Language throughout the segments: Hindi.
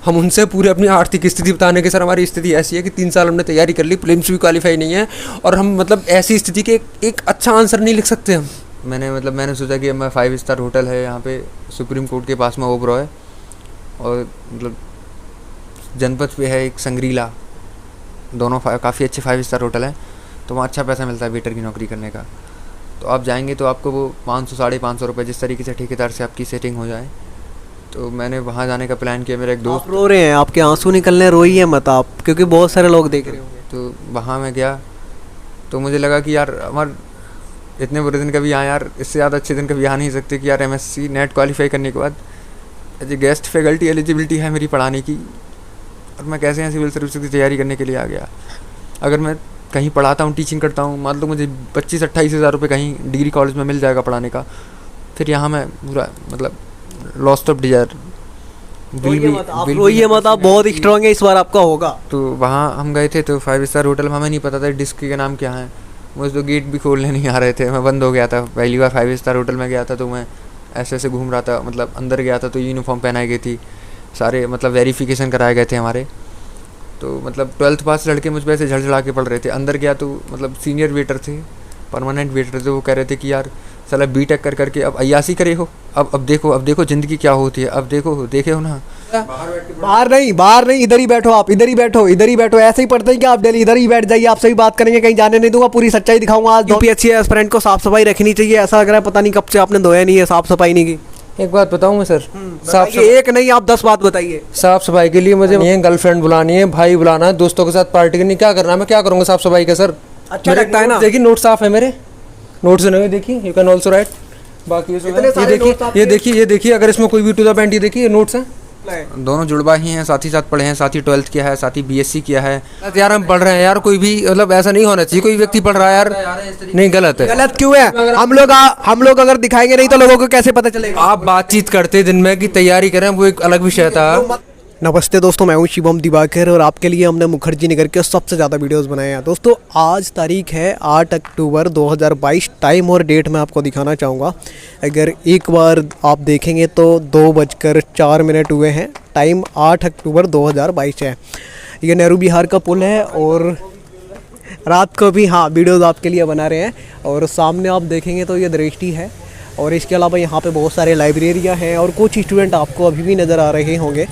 हम उनसे पूरे अपनी आर्थिक स्थिति बताने के, सर हमारी स्थिति ऐसी है कि 3 साल हमने तैयारी कर ली, प्रीलिम्स भी क्वालिफाई नहीं है, और हम मतलब ऐसी स्थिति के एक अच्छा आंसर नहीं लिख सकते हम। मैंने सोचा कि मैं 5 स्टार होटल है यहाँ पे सुप्रीम कोर्ट के पास में ओबरॉय, और मतलब जनपद पे है एक संग्रीला, दोनों काफ़ी अच्छे 5 स्टार होटल हैं, तो वहाँ अच्छा पैसा मिलता है वेटर की नौकरी करने का। तो आप जाएंगे तो आपको वो 500 550 रुपये जिस तरीके से ठेकेदार से आपकी सेटिंग हो जाए, तो मैंने वहाँ जाने का प्लान किया। मेरा एक दोस्त, आप रो रहे हैं, आपके आंसू निकलने, रोइए मत आप, क्योंकि बहुत सारे लोग देख रहे होंगे। तो वहाँ मैं गया तो मुझे लगा कि यार हमारे इतने बुरे दिन कभी आए यार, इससे ज़्यादा अच्छे दिन कभी आ नहीं सकते कि यार MSc नेट क्वालिफाई करने के बाद as a guest faculty eligibility है मेरी पढ़ाने की, और मैं कैसे यहाँ सिविल सर्विस की तैयारी करने के लिए आ गया। अगर मैं कहीं पढ़ाता हूँ, टीचिंग करता हूँ, मान लो मुझे 25-28 हज़ार रुपये कहीं डिग्री कॉलेज में मिल जाएगा पढ़ाने का, फिर यहाँ मैं पूरा मतलब लॉस्ट ऑफ डिजायर। रोइए मत आप, बहुत स्ट्रांग है, इस बार आपका होगा। तो वहाँ हम गए थे तो 5 स्टार होटल में हमें नहीं पता था डिस्क के नाम क्या है, मुझे तो गेट भी खोलने नहीं आ रहे थे, मैं बंद हो गया था। पहली बार 5 स्टार होटल में गया था तो मैं ऐसे घूम रहा था, मतलब अंदर गया था तो यूनिफॉर्म पहनाई गई थी, सारे मतलब वेरिफिकेशन कराए गए थे हमारे। तो मतलब 12th पास लड़के मुझ पर ऐसे झड़झड़ा के पढ़ रहे थे। अंदर गया तो मतलब सीनियर वेटर थे, परमानेंट वेटर थे, वो कह रहे थे कि यार साला बीटेक करके अब अय्यासी करे हो, अब देखो ज़िंदगी क्या होती है, अब देखे हो ना। बाहर नहीं, इधर ही बैठो आप, इधर ही बैठो। ऐसे ही पढ़ते हैं कि आप डेली इधर ही बैठ जाइए, आपसे भी बात करेंगे, कहीं जाने नहीं दूंगा, पूरी सच्चाई दिखाऊंगा। आज यूपीएससी एस्पिरेंट को साफ सफाई रखनी चाहिए, ऐसा लग रहा है पता नहीं कब से आपने धोया नहीं है, साफ सफाई नहीं की। एक बात बताऊं मैं सर, एक नहीं आप 10 बात बताइए। साफ सफाई के लिए मुझे गर्लफ्रेंड बुलानी है, भाई बुलाना है, दोस्तों के साथ पार्टी करनी, क्या करना है, मैं क्या करूंगा साफ सफाई का सर। अच्छा लगता है ना। देखिए नोट साफ है मेरे, नोट्स नहीं देखिए, यू कैन ऑल्सो राइट। बाकी ये देखिए अगर इसमें कोई भी टू द पॉइंट, ये देखिए नोट्स हैं, दोनों जुड़वा ही हैं, साथ ही साथ पढ़े हैं, साथ ही 12th किया है, साथ ही BSc किया है। यार हम पढ़ रहे हैं यार, कोई भी मतलब ऐसा नहीं होना चाहिए कोई व्यक्ति पढ़ रहा है यार, नहीं गलत है। गलत क्यों है? हम लोग अगर दिखाएंगे नहीं तो लोगों को कैसे पता चलेगा? आप बातचीत करते दिन में कि तैयारी करें, वो एक अलग विषय था। नमस्ते दोस्तों, मैं हूं शिवम दिवाकर और आपके लिए हमने मुखर्जी नगर के सबसे ज़्यादा वीडियोस बनाए हैं। दोस्तों आज तारीख है 8 अक्टूबर 2022, टाइम और डेट मैं आपको दिखाना चाहूँगा। अगर एक बार आप देखेंगे तो 2:04 हुए हैं, टाइम 8 अक्टूबर 2022 है। ये नेहरू बिहार का पुल है और रात को भी वीडियोज़ आपके लिए बना रहे हैं। और सामने आप देखेंगे तो ये दृष्टि है, और इसके अलावा यहाँ पे बहुत सारे लाइब्रेरियाँ हैं, और कुछ स्टूडेंट आपको अभी भी नज़र आ रहे होंगे,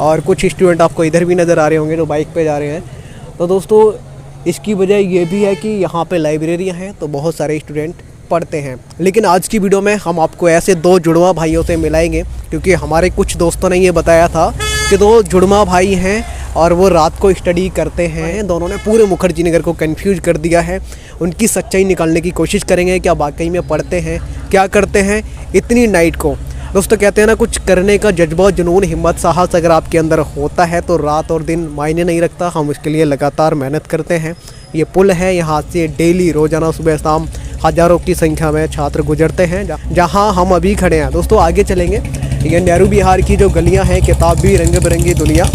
और कुछ स्टूडेंट आपको इधर भी नज़र आ रहे होंगे जो बाइक पे जा रहे हैं। तो दोस्तों इसकी वजह ये भी है कि यहाँ पे लाइब्रेरियाँ हैं तो बहुत सारे स्टूडेंट पढ़ते हैं। लेकिन आज की वीडियो में हम आपको ऐसे 2 जुड़वा भाइयों से मिलाएंगे, क्योंकि हमारे कुछ दोस्तों ने ये बताया था कि 2 जुड़वा भाई हैं और वो रात को स्टडी करते हैं। दोनों ने पूरे मुखर्जी नगर को कंफ्यूज कर दिया है। उनकी सच्चाई निकालने की कोशिश करेंगे, क्या वाकई में पढ़ते हैं, क्या करते हैं इतनी नाइट को। दोस्तों कहते हैं ना, कुछ करने का जज्बा, जुनून, हिम्मत, साहस अगर आपके अंदर होता है तो रात और दिन मायने नहीं रखता। हम इसके लिए लगातार मेहनत करते हैं। ये पुल है, यहाँ से डेली रोज़ाना सुबह शाम हज़ारों की संख्या में छात्र गुजरते हैं। जहाँ हम अभी खड़े हैं दोस्तों, आगे चलेंगे। ये नेहरू बिहार की जो गलियाँ हैं, किताबी रंग बिरंगी दुनिया,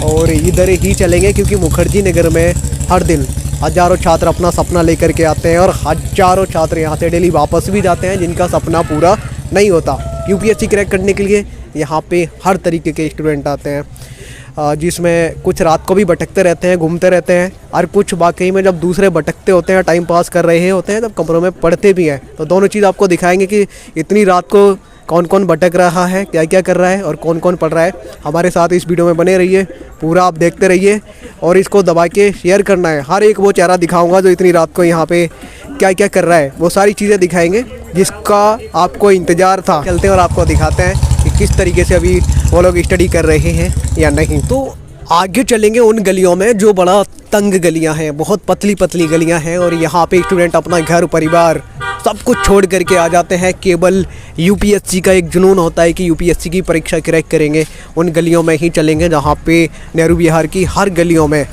और इधर ही चलेंगे क्योंकि मुखर्जी नगर में हर दिन हज़ारों छात्र अपना सपना लेकर के आते हैं, और हज़ारों छात्र यहाँ से डेली वापस भी जाते हैं जिनका सपना पूरा नहीं होता। यूपीएससी क्रैक करने के लिए यहाँ पे हर तरीके के स्टूडेंट आते हैं, जिसमें कुछ रात को भी भटकते रहते हैं, घूमते रहते हैं, और कुछ वाकई में जब दूसरे भटकते होते हैं, टाइम पास कर रहे होते हैं, तब कमरों में पढ़ते भी हैं। तो दोनों चीज़ आपको दिखाएंगे कि इतनी रात को कौन कौन भटक रहा है, क्या क्या कर रहा है और कौन कौन पढ़ रहा है। हमारे साथ इस वीडियो में बने रहिए, पूरा आप देखते रहिए, और इसको दबा के शेयर करना है। हर एक वो चेहरा दिखाऊंगा जो इतनी रात को यहाँ पे क्या क्या कर रहा है, वो सारी चीज़ें दिखाएंगे जिसका आपको इंतज़ार था। चलते हैं और आपको दिखाते हैं कि किस तरीके से अभी वो लोग स्टडी कर रहे हैं या नहीं। तो आगे चलेंगे उन गलियों में जो बड़ा तंग गलियाँ हैं, बहुत पतली पतली गलियाँ हैं, और यहाँ पे स्टूडेंट अपना घर परिवार सब कुछ छोड़ करके आ जाते हैं। केवल यूपीएससी का एक जुनून होता है कि यूपीएससी की परीक्षा क्रैक करेंगे। उन गलियों में ही चलेंगे जहाँ पे नेहरू बिहार की हर गलियों में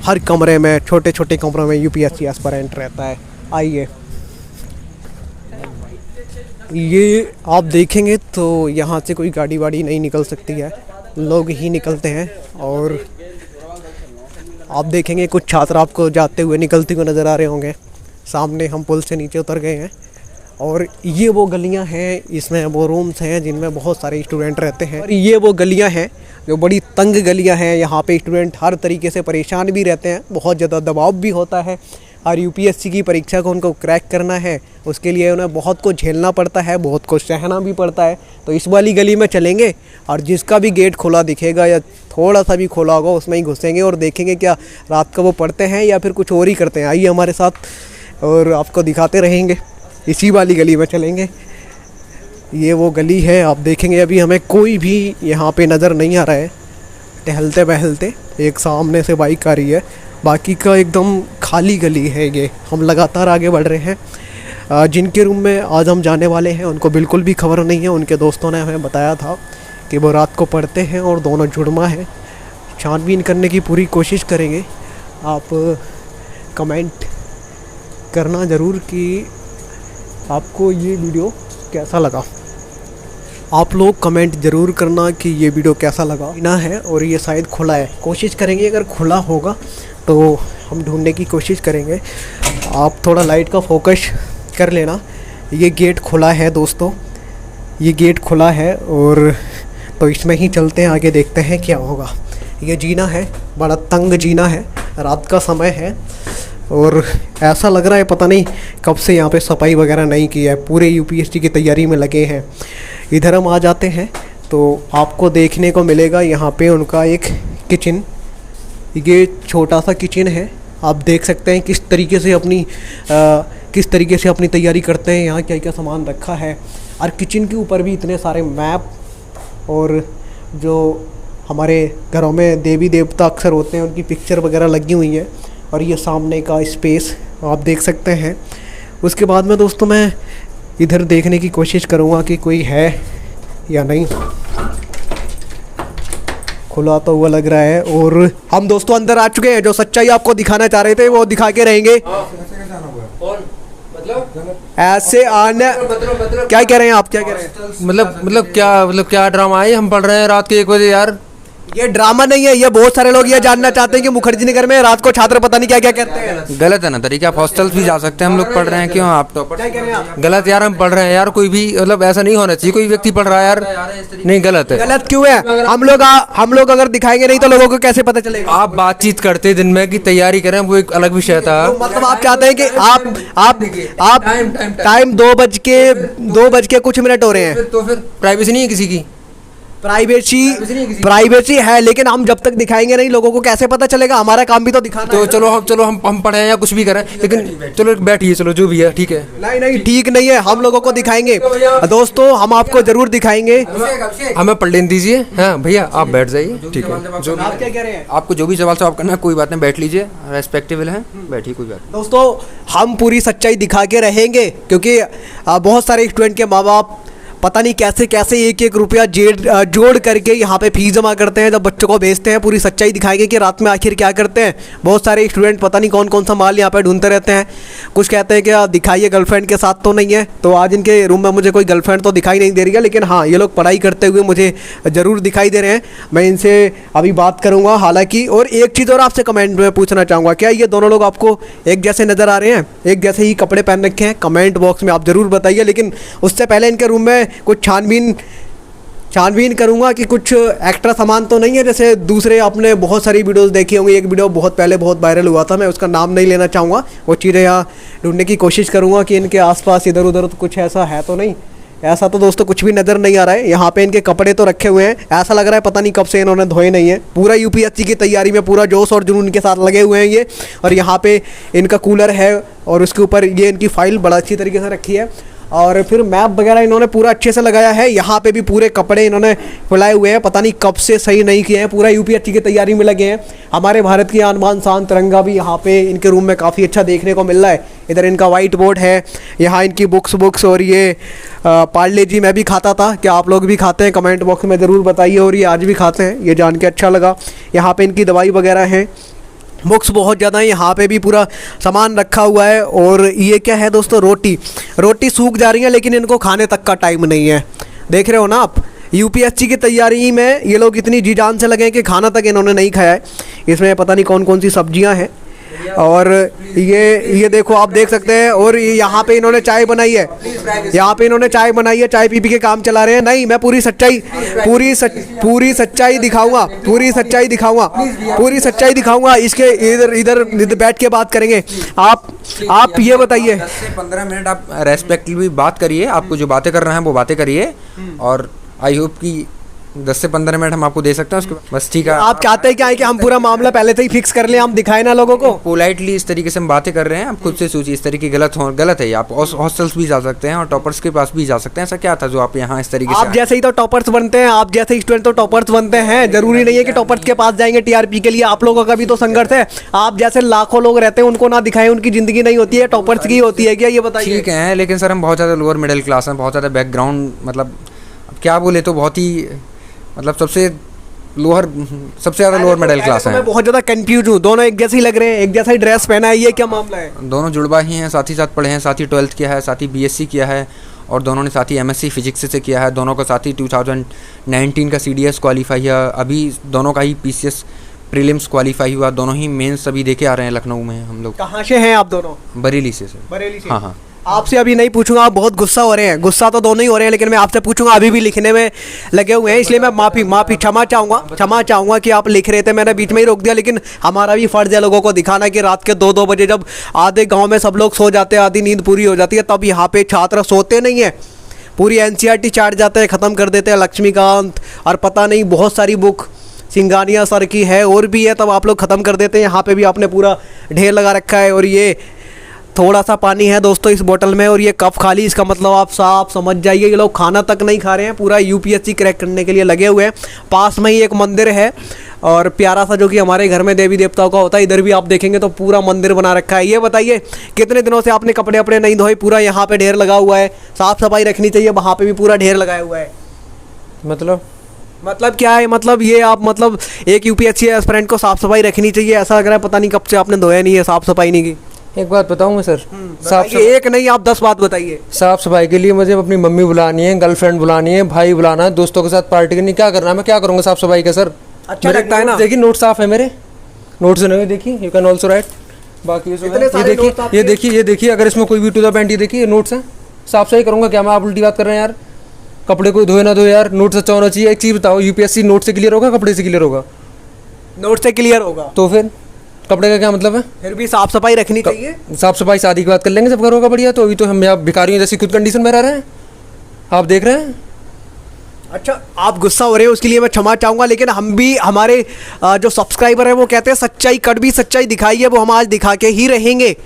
हर कमरे में, छोटे छोटे कमरों में यूपीएससी एस्पिरेंट रहता है। आइए, ये आप देखेंगे तो यहाँ से कोई गाड़ी वाड़ी नहीं निकल सकती है, लोग ही निकलते हैं। और आप देखेंगे कुछ छात्र आपको जाते हुए निकलते हुए नज़र आ रहे होंगे। सामने हम पुल से नीचे उतर गए हैं और ये वो गलियां हैं, इसमें वो रूम्स हैं जिनमें बहुत सारे स्टूडेंट रहते हैं। और ये वो गलियां हैं जो बड़ी तंग गलियां हैं, यहाँ पे स्टूडेंट हर तरीके से परेशान भी रहते हैं, बहुत ज़्यादा दबाव भी होता है। और यूपीएससी की परीक्षा को उनको क्रैक करना है, उसके लिए उन्हें बहुत कुछ झेलना पड़ता है, बहुत कुछ सहना भी पड़ता है। तो इस वाली गली में चलेंगे और जिसका भी गेट खुला दिखेगा या थोड़ा सा भी खुला होगा उसमें ही घुसेंगे और देखेंगे क्या रात को वो पढ़ते हैं या फिर कुछ और ही करते हैं। आइए हमारे साथ और आपको दिखाते रहेंगे। इसी वाली गली में चलेंगे, ये वो गली है। आप देखेंगे अभी हमें कोई भी यहाँ पे नज़र नहीं आ रहा है, टहलते बहलते एक सामने से बाइक आ रही है, बाकी का एकदम खाली गली है ये। हम लगातार आगे बढ़ रहे हैं। जिनके रूम में आज हम जाने वाले हैं उनको बिल्कुल भी खबर नहीं है, उनके दोस्तों ने हमें बताया था कि वो रात को पढ़ते हैं और दोनों जुड़वा हैं। छानबीन करने की पूरी कोशिश करेंगे। आप कमेंट करना ज़रूर कि आपको ये वीडियो कैसा लगा। आप लोग कमेंट ज़रूर करना कि ये वीडियो कैसा लगा ना है। और ये शायद खुला है, कोशिश करेंगे अगर खुला होगा तो हम ढूंढने की कोशिश करेंगे। आप थोड़ा लाइट का फोकस कर लेना। ये गेट खुला है दोस्तों, ये गेट खुला है और तो इसमें ही चलते हैं, आगे देखते हैं क्या होगा। ये जीना है, बड़ा तंग जीना है, रात का समय है और ऐसा लग रहा है पता नहीं कब से यहाँ पे सफाई वगैरह नहीं की है, पूरे यूपीएससी की तैयारी में लगे हैं। इधर हम आ जाते हैं तो आपको देखने को मिलेगा यहाँ पे उनका एक किचन। ये छोटा सा किचन है, आप देख सकते हैं किस तरीके से अपनी तैयारी करते हैं, यहाँ क्या क्या सामान रखा है। और किचन के ऊपर भी इतने सारे मैप और जो हमारे घरों में देवी देवता अक्सर होते हैं उनकी पिक्चर वगैरह लगी हुई है। और ये सामने का स्पेस आप देख सकते हैं। उसके बाद में दोस्तों मैं इधर देखने की कोशिश करूँगा कि कोई है या नहीं। खुला तो हुआ लग रहा है और हम दोस्तों अंदर आ चुके हैं। जो सच्चाई आपको दिखाना चाह रहे थे वो दिखा के रहेंगे। ऐसे आने क्या कह रहे हैं आप, क्या कह रहे हैं? मतलब क्या ड्रामा है? हम पढ़ रहे हैं रात के 1 बजे यार। ये ड्रामा नहीं है, ये बहुत सारे लोग ये जानना चाहते हैं कि मुखर्जी नगर में रात को छात्र पता नहीं क्या क्या कहते हैं। गलत है ना तरीका, आप हॉस्टल भी जा सकते हैं, हम लोग पढ़ रहे हैं, क्यों आप टॉपर? क्या कह रहे हैं आप? गलत यार, हम पढ़ रहे हैं यार, कोई भी मतलब ऐसा नहीं होना चाहिए। कोई व्यक्ति पढ़ रहा है यार, नहीं गलत है। गलत क्यों है? हम लोग अगर दिखाएंगे नहीं तो लोगों को कैसे पता चलेगा? आप बातचीत करते दिन में कि तैयारी करें, वो एक अलग विषय था। मतलब आप चाहते हैं कि आप टाइम 2 बज के कुछ मिनट हो रहे हैं, तो फिर प्राइवेसी नहीं है किसी की? प्राइवेसी है, लेकिन हम जब तक दिखाएंगे नहीं लोगों को कैसे पता चलेगा? हमारा काम भी तो दिखाना तो है। चलो हम पढ़े या कुछ भी करें, लेकिन चलो बैठिए, चलो जो भी है ठीक है। नहीं ठीक नहीं है, हम लोगों को दिखाएंगे दोस्तों, हम आपको जरूर दिखाएंगे। हमें पढ़ लेने दीजिए। हाँ भैया आप बैठ जाइए, ठीक है। जो आप क्या कह रहे हैं? आपको जो भी सवाल जवाब करना है कोई बात नहीं, बैठ लीजिए, रेस्पेक्टेबल है, बैठिए, कोई बात नहीं। दोस्तों हम पूरी सच्चाई दिखा के रहेंगे क्योंकि बहुत सारे स्टूडेंट के माँ बाप पता नहीं कैसे कैसे एक रुपया जोड़ करके यहाँ पे फीस जमा करते हैं जब बच्चों को भेजते हैं। पूरी सच्चाई दिखाएंगे कि रात में आखिर क्या करते हैं। बहुत सारे स्टूडेंट पता नहीं कौन कौन सा माल यहाँ पे ढूंढते रहते हैं। कुछ कहते हैं कि दिखाइए गर्लफ्रेंड के साथ तो नहीं है, तो आज इनके रूम में मुझे कोई गर्लफ्रेंड तो दिखाई नहीं दे रही है, लेकिन हाँ ये लोग पढ़ाई करते हुए मुझे ज़रूर दिखाई दे रहे हैं। मैं इनसे अभी बात करूँगा हालाँकि। और एक चीज़ और आपसे कमेंट में पूछना चाहूँगा, क्या ये दोनों लोग आपको एक जैसे नज़र आ रहे हैं? एक जैसे ही कपड़े पहन रखे हैं? कमेंट बॉक्स में आप ज़रूर बताइए। लेकिन उससे पहले इनके रूम में कुछ छानबीन करूंगा कि कुछ एक्स्ट्रा सामान तो नहीं है। जैसे दूसरे आपने बहुत सारी वीडियोस देखी होंगी, एक वीडियो बहुत पहले बहुत वायरल हुआ था, मैं उसका नाम नहीं लेना चाहूँगा। वो चीज़ें यहाँ ढूंढने की कोशिश करूँगा कि इनके आसपास इधर उधर तो कुछ ऐसा है तो नहीं। ऐसा तो दोस्तों कुछ भी नज़र नहीं आ रहा है। यहाँ पे इनके कपड़े तो रखे हुए हैं, ऐसा लग रहा है पता नहीं कब से इन्होंने धोए नहीं है। पूरा यूपीएससी की तैयारी में पूरा जोश और जुनून के साथ लगे हुए हैं ये। और यहाँ पे इनका कूलर है और उसके ऊपर ये इनकी फाइल बड़ा अच्छी तरीके से रखी है। और फिर मैप वगैरह इन्होंने पूरा अच्छे से लगाया है। यहाँ पे भी पूरे कपड़े इन्होंने फैलाए हुए हैं, पता नहीं कब से सही नहीं किए हैं। पूरा यूपीएससी की तैयारी में लगे हैं। हमारे भारत की आन बान शान तिरंगा भी यहाँ पे इनके रूम में काफ़ी अच्छा देखने को मिल रहा है। इधर इनका वाइट बोर्ड है, यहाँ इनकी बुक्स और ये पार्ले जी मैं भी खाता था, क्या आप लोग भी खाते हैं? कमेंट बॉक्स में ज़रूर बताइए। और ये आज भी खाते हैं, ये जान के अच्छा लगा। यहाँ पे इनकी दवाई वगैरह है, बुक्स बहुत ज़्यादा है। यहाँ पे भी पूरा सामान रखा हुआ है। और ये क्या है दोस्तों? रोटी सूख जा रही है, लेकिन इनको खाने तक का टाइम नहीं है। देख रहे हो ना आप, यूपीएससी की तैयारी में ये लोग इतनी जी जान से लगे हैं कि खाना तक इन्होंने नहीं खाया है। इसमें पता नहीं कौन कौन सी सब्जियां हैं। और ये देखो, आप देख सकते हैं। और यहाँ पे इन्होंने चाय बनाई है, यहाँ पे इन्होंने चाय बनाई है, चाय पी पी के काम चला रहे हैं। नहीं, मैं पूरी सच्चाई दिखाऊंगा, पूरी सच्चाई दिखाऊंगा। इसके इधर बैठ के बात करेंगे। आप ये बताइए, 10 से 15 मिनट आप रेस्पेक्टिवली बात करिए, आपको जो बातें करना है वो बातें करिए, और आई होप कि 10 से 15 मिनट हम आपको दे सकते हैं उसके बस। ठीक है, आप चाहते हैं क्या है कि हम पूरा मामला पहले से ही फिक्स कर लें, हम दिखाए ना लोगों को? पोलाइटली इस तरीके से हम बातें कर रहे हैं, आप खुद से सोचिए, इस तरीके गलत है। आप हॉस्टल्स भी जा सकते हैं और टॉपर्स के पास भी जा सकते हैं। ऐसा क्या था जो आप यहाँ इस तरीके से? आप जैसे ही तो टॉपर्स बनते हैं, आप जैसे स्टूडेंट तो टॉपर्स बनते हैं। जरूरी नहीं है कि टॉपर्स के पास जाएंगे टीआरपी के लिए। आप लोगों का भी तो संघर्ष है। आप जैसे लाखों लोग रहते हैं, उनको ना दिखाएं, उनकी जिंदगी नहीं होती है, टॉपर्स की होती है क्या? ये बताइए। ठीक है, लेकिन सर हम बहुत ज़्यादा लोअर मिडिल क्लास हैं, बहुत ज़्यादा बैकग्राउंड, मतलब क्या बोले तो बहुत ही, मतलब सबसे ज़्यादा लोअर मिडिल क्लास हैं। मैं बहुत ज़्यादा कंफ्यूज हूँ। दोनों एक जैसे ही लग रहे हैं, एक जैसा ही ड्रेस पहना है, ये क्या मामला है? दोनों जुड़वा ही हैं, साथ ही साथ पढ़े हैं, साथ ही 12th किया है, साथ ही BSc किया है, और दोनों ने साथ ही MSc फिजिक्स से किया है। दोनों का साथ ही 2019 का CDS क्वालिफाई है। अभी दोनों का ही PCS प्रीलिम्स क्वालिफाई हुआ। दोनों ही मेंस अभी देके आ रहे हैं लखनऊ में हम लोग। कहाँ से हैं आप दोनों? बरेली से सर। बरेली से? हाँ। आपसे अभी नहीं पूछूंगा, आप बहुत गुस्सा हो रहे हैं। गुस्सा तो दोनों ही हो रहे हैं, लेकिन मैं आपसे पूछूंगा, अभी भी लिखने में लगे हुए हैं, इसलिए मैं क्षमा चाहूँगा कि आप लिख रहे थे, मैंने बीच में ही रोक दिया। लेकिन हमारा भी फर्ज है लोगों को दिखाना कि रात के 2-2 बजे जब आधे गाँव में सब लोग सो जाते हैं, आधी नींद पूरी हो जाती है, तब यहाँ पे छात्र सोते नहीं है। पूरी NCERT चाट जाते हैं, ख़त्म कर देते हैं, लक्ष्मीकांत और पता नहीं बहुत सारी बुक, सिंगानिया सर की है और भी है, तब आप लोग ख़त्म कर देते हैं। यहाँ पे भी आपने पूरा ढेर लगा रखा है। और ये थोड़ा सा पानी है दोस्तों इस बोतल में, और ये कप खाली, इसका मतलब आप साफ समझ जाइए ये लोग खाना तक नहीं खा रहे हैं, पूरा UPSC क्रैक करने के लिए लगे हुए हैं। पास में ही एक मंदिर है और प्यारा सा, जो कि हमारे घर में देवी देवताओं का होता है। इधर भी आप देखेंगे तो पूरा मंदिर बना रखा है। ये बताइए, कितने दिनों से आपने कपड़े अपने नहीं धोए? पूरा यहाँ पे ढेर लगा हुआ है, साफ़ सफाई रखनी चाहिए। वहाँ पे भी पूरा ढेर लगाया हुआ है। मतलब क्या है? मतलब ये आप, मतलब एक UPSC एस्पिरेंट को साफ़ सफाई रखनी चाहिए, ऐसा लग रहा है पता नहीं कब से आपने धोया नहीं है, साफ़ सफाई नहीं की। एक बात बताऊँ मैं सर, एक नहीं, आप 10 बात बताइए। साफ सफाई के लिए मुझे अपनी मम्मी बुलानी है, गर्लफ्रेंड बुलानी है, भाई बुलाना है, दोस्तों के साथ पार्टी करनी, क्या करना है? मैं क्या करूँगा साफ सफाई का सर? अच्छा लगता है ना? देखिए नोट साफ है मेरे, नोट से नहीं, देखिए यू कैन ऑल्सो राइट। बाकी ये देखिए अगर इसमें कोई भी टू द पॉइंट, ये देखिए नोट्स हैं, साफ सफाई करूँगा क्या मैं? आप उल्टी बात कर रहे हैं यार। कपड़े कोई धोए ना धोए यार, नोट अच्छा होना चाहिए। एक चीज़ बताओ, UPSC नोट से क्लियर होगा, कपड़े से क्लियर होगा? नोट से क्लियर होगा। तो फिर कपड़े का क्या मतलब है? फिर भी साफ सफाई रखनी चाहिए। साफ सफाई शादी की बात कर लेंगे, सब घर होगा बढ़िया। तो अभी तो हम यहाँ भिखारियों जैसी खुद कंडीशन में रह रहे हैं, आप देख रहे हैं। अच्छा, आप गुस्सा हो रहे हो, उसके लिए मैं क्षमा चाहूँगा। लेकिन हम भी, हमारे जो सब्सक्राइबर हैं वो कहते हैं सच्चाई, कड़वी सच्चाई दिखाइए, वो हम आज दिखा के ही रहेंगे।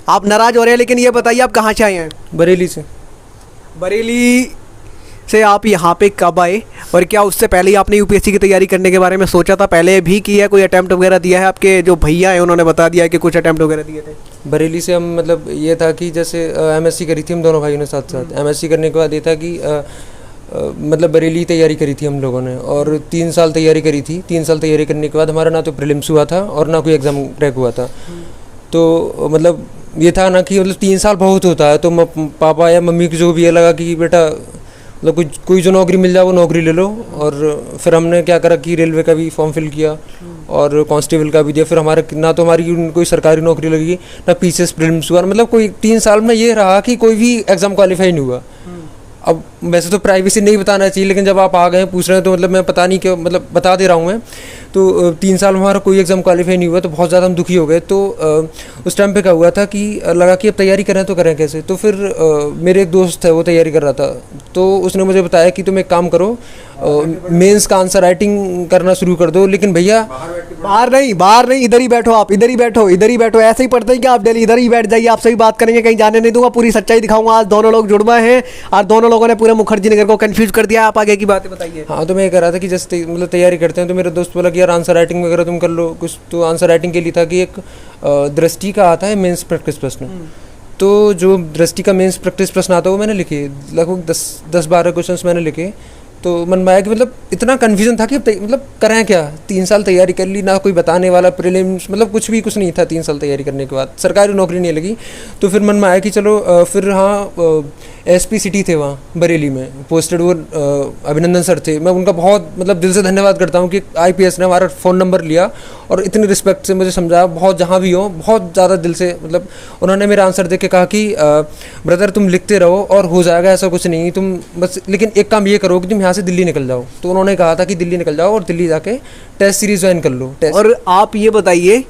आप नाराज़ हो रहे हैं, लेकिन ये बताइए आप कहाँ से आए हैं? बरेली से। बरेली से आप यहाँ पे कब आए, और क्या उससे पहले ही आपने UPSC की तैयारी करने के बारे में सोचा था? पहले भी किया है, कोई अटैम्प्ट वगैरह दिया है? आपके जो भैया हैं उन्होंने बता दिया है कि कुछ अटैम्प्ट वगैरह दिए थे? बरेली से हम, मतलब ये था कि जैसे MSc करी थी हम दोनों भाइयों ने साथ साथ। MSc करने के बाद ये था कि मतलब बरेली तैयारी करी थी हम लोगों ने, और 3 साल तैयारी करी थी। 3 साल तैयारी करने के बाद हमारा ना तो प्रीलिम्स हुआ था और ना कोई एग्ज़ाम क्रैक हुआ था। तो मतलब ये था ना कि मतलब 3 साल बहुत होता है। तो पापा या मम्मी को जो भी ये लगा कि बेटा मतलब कोई जो नौकरी मिल जाए वो नौकरी ले लो। और फिर हमने क्या करा कि रेलवे का भी फॉर्म फिल किया और कांस्टेबल का भी दिया। फिर हमारे ना तो हमारी कोई सरकारी नौकरी लगी, ना PCS प्रीलिम्स हुआ। मतलब कोई 3 साल में ये रहा कि कोई भी एग्ज़ाम क्वालिफाई नहीं हुआ। अब वैसे तो प्राइवेसी नहीं बताना चाहिए, लेकिन जब आप आ गए पूछ रहे हैं तो मतलब मैं पता नहीं क्यों, मतलब बता दे रहा हूँ मैं। तो 3 साल में हमारा कोई एग्ज़ाम क्वालिफाई नहीं हुआ, तो बहुत ज़्यादा हम दुखी हो गए। तो उस टाइम पे क्या हुआ था कि लगा कि अब तैयारी करें तो करें कैसे। तो फिर मेरे एक दोस्त है, वो तैयारी कर रहा था, तो उसने मुझे बताया कि तुम एक काम करो, मेंस का आंसर राइटिंग करना शुरू कर दो। लेकिन भैया बाहर नहीं, इधर ही बैठो आप, इधर ही बैठो। ऐसे ही पढ़ते हैं कि आप डेली इधर ही बैठ जाइए, आपसे भी बात करेंगे, कहीं जाने नहीं दूंगा, पूरी सच्चाई दिखाऊंगा। आज दोनों लोग जुड़वा हैं और दोनों लोगों ने पूरे मुखर्जी नगर को कंफ्यूज कर दिया। आप आगे की बातें बताइए। हाँ, तो मैं ये कह रहा था कि जैसे मतलब तैयारी करते हैं, तो मेरे दोस्त बोला कि यार आंसर राइटिंग वगैरह तुम कर लो कुछ। तो आंसर राइटिंग के लिए था कि एक दृष्टि का आता है मेंस प्रैक्टिस प्रश्न। तो जो दृष्टि का मेंस प्रैक्टिस प्रश्न आता है वो मैंने लिखे, लगभग 10-12 क्वेश्चंस मैंने लिखे। तो मन में आया कि मतलब इतना कन्फ्यूजन था कि मतलब करें क्या, 3 साल तैयारी कर ली, ना कोई बताने वाला, प्रीलिम्स मतलब कुछ नहीं था। 3 साल तैयारी करने के बाद सरकारी नौकरी नहीं लगी, तो फिर मन में आया कि चलो फिर हाँ एसपी सिटी थे वहाँ बरेली में पोस्टेड, वो अभिनंदन सर थे। मैं उनका बहुत मतलब दिल से धन्यवाद करता हूँ कि आईपीएस ने हमारा फ़ोन नंबर लिया और इतनी रिस्पेक्ट से मुझे समझाया, बहुत जहाँ भी हो बहुत ज़्यादा दिल से। मतलब उन्होंने मेरा आंसर देख के कहा कि ब्रदर तुम लिखते रहो और हो जाएगा, ऐसा कुछ नहीं, तुम बस लेकिन एक काम ये करो कि तुम यहाँ से दिल्ली निकल जाओ। तो उन्होंने कहा था कि दिल्ली निकल जाओ और दिल्ली जाके टेस्ट सीरीज ज्वाइन कर लो। और आप ये बताइए,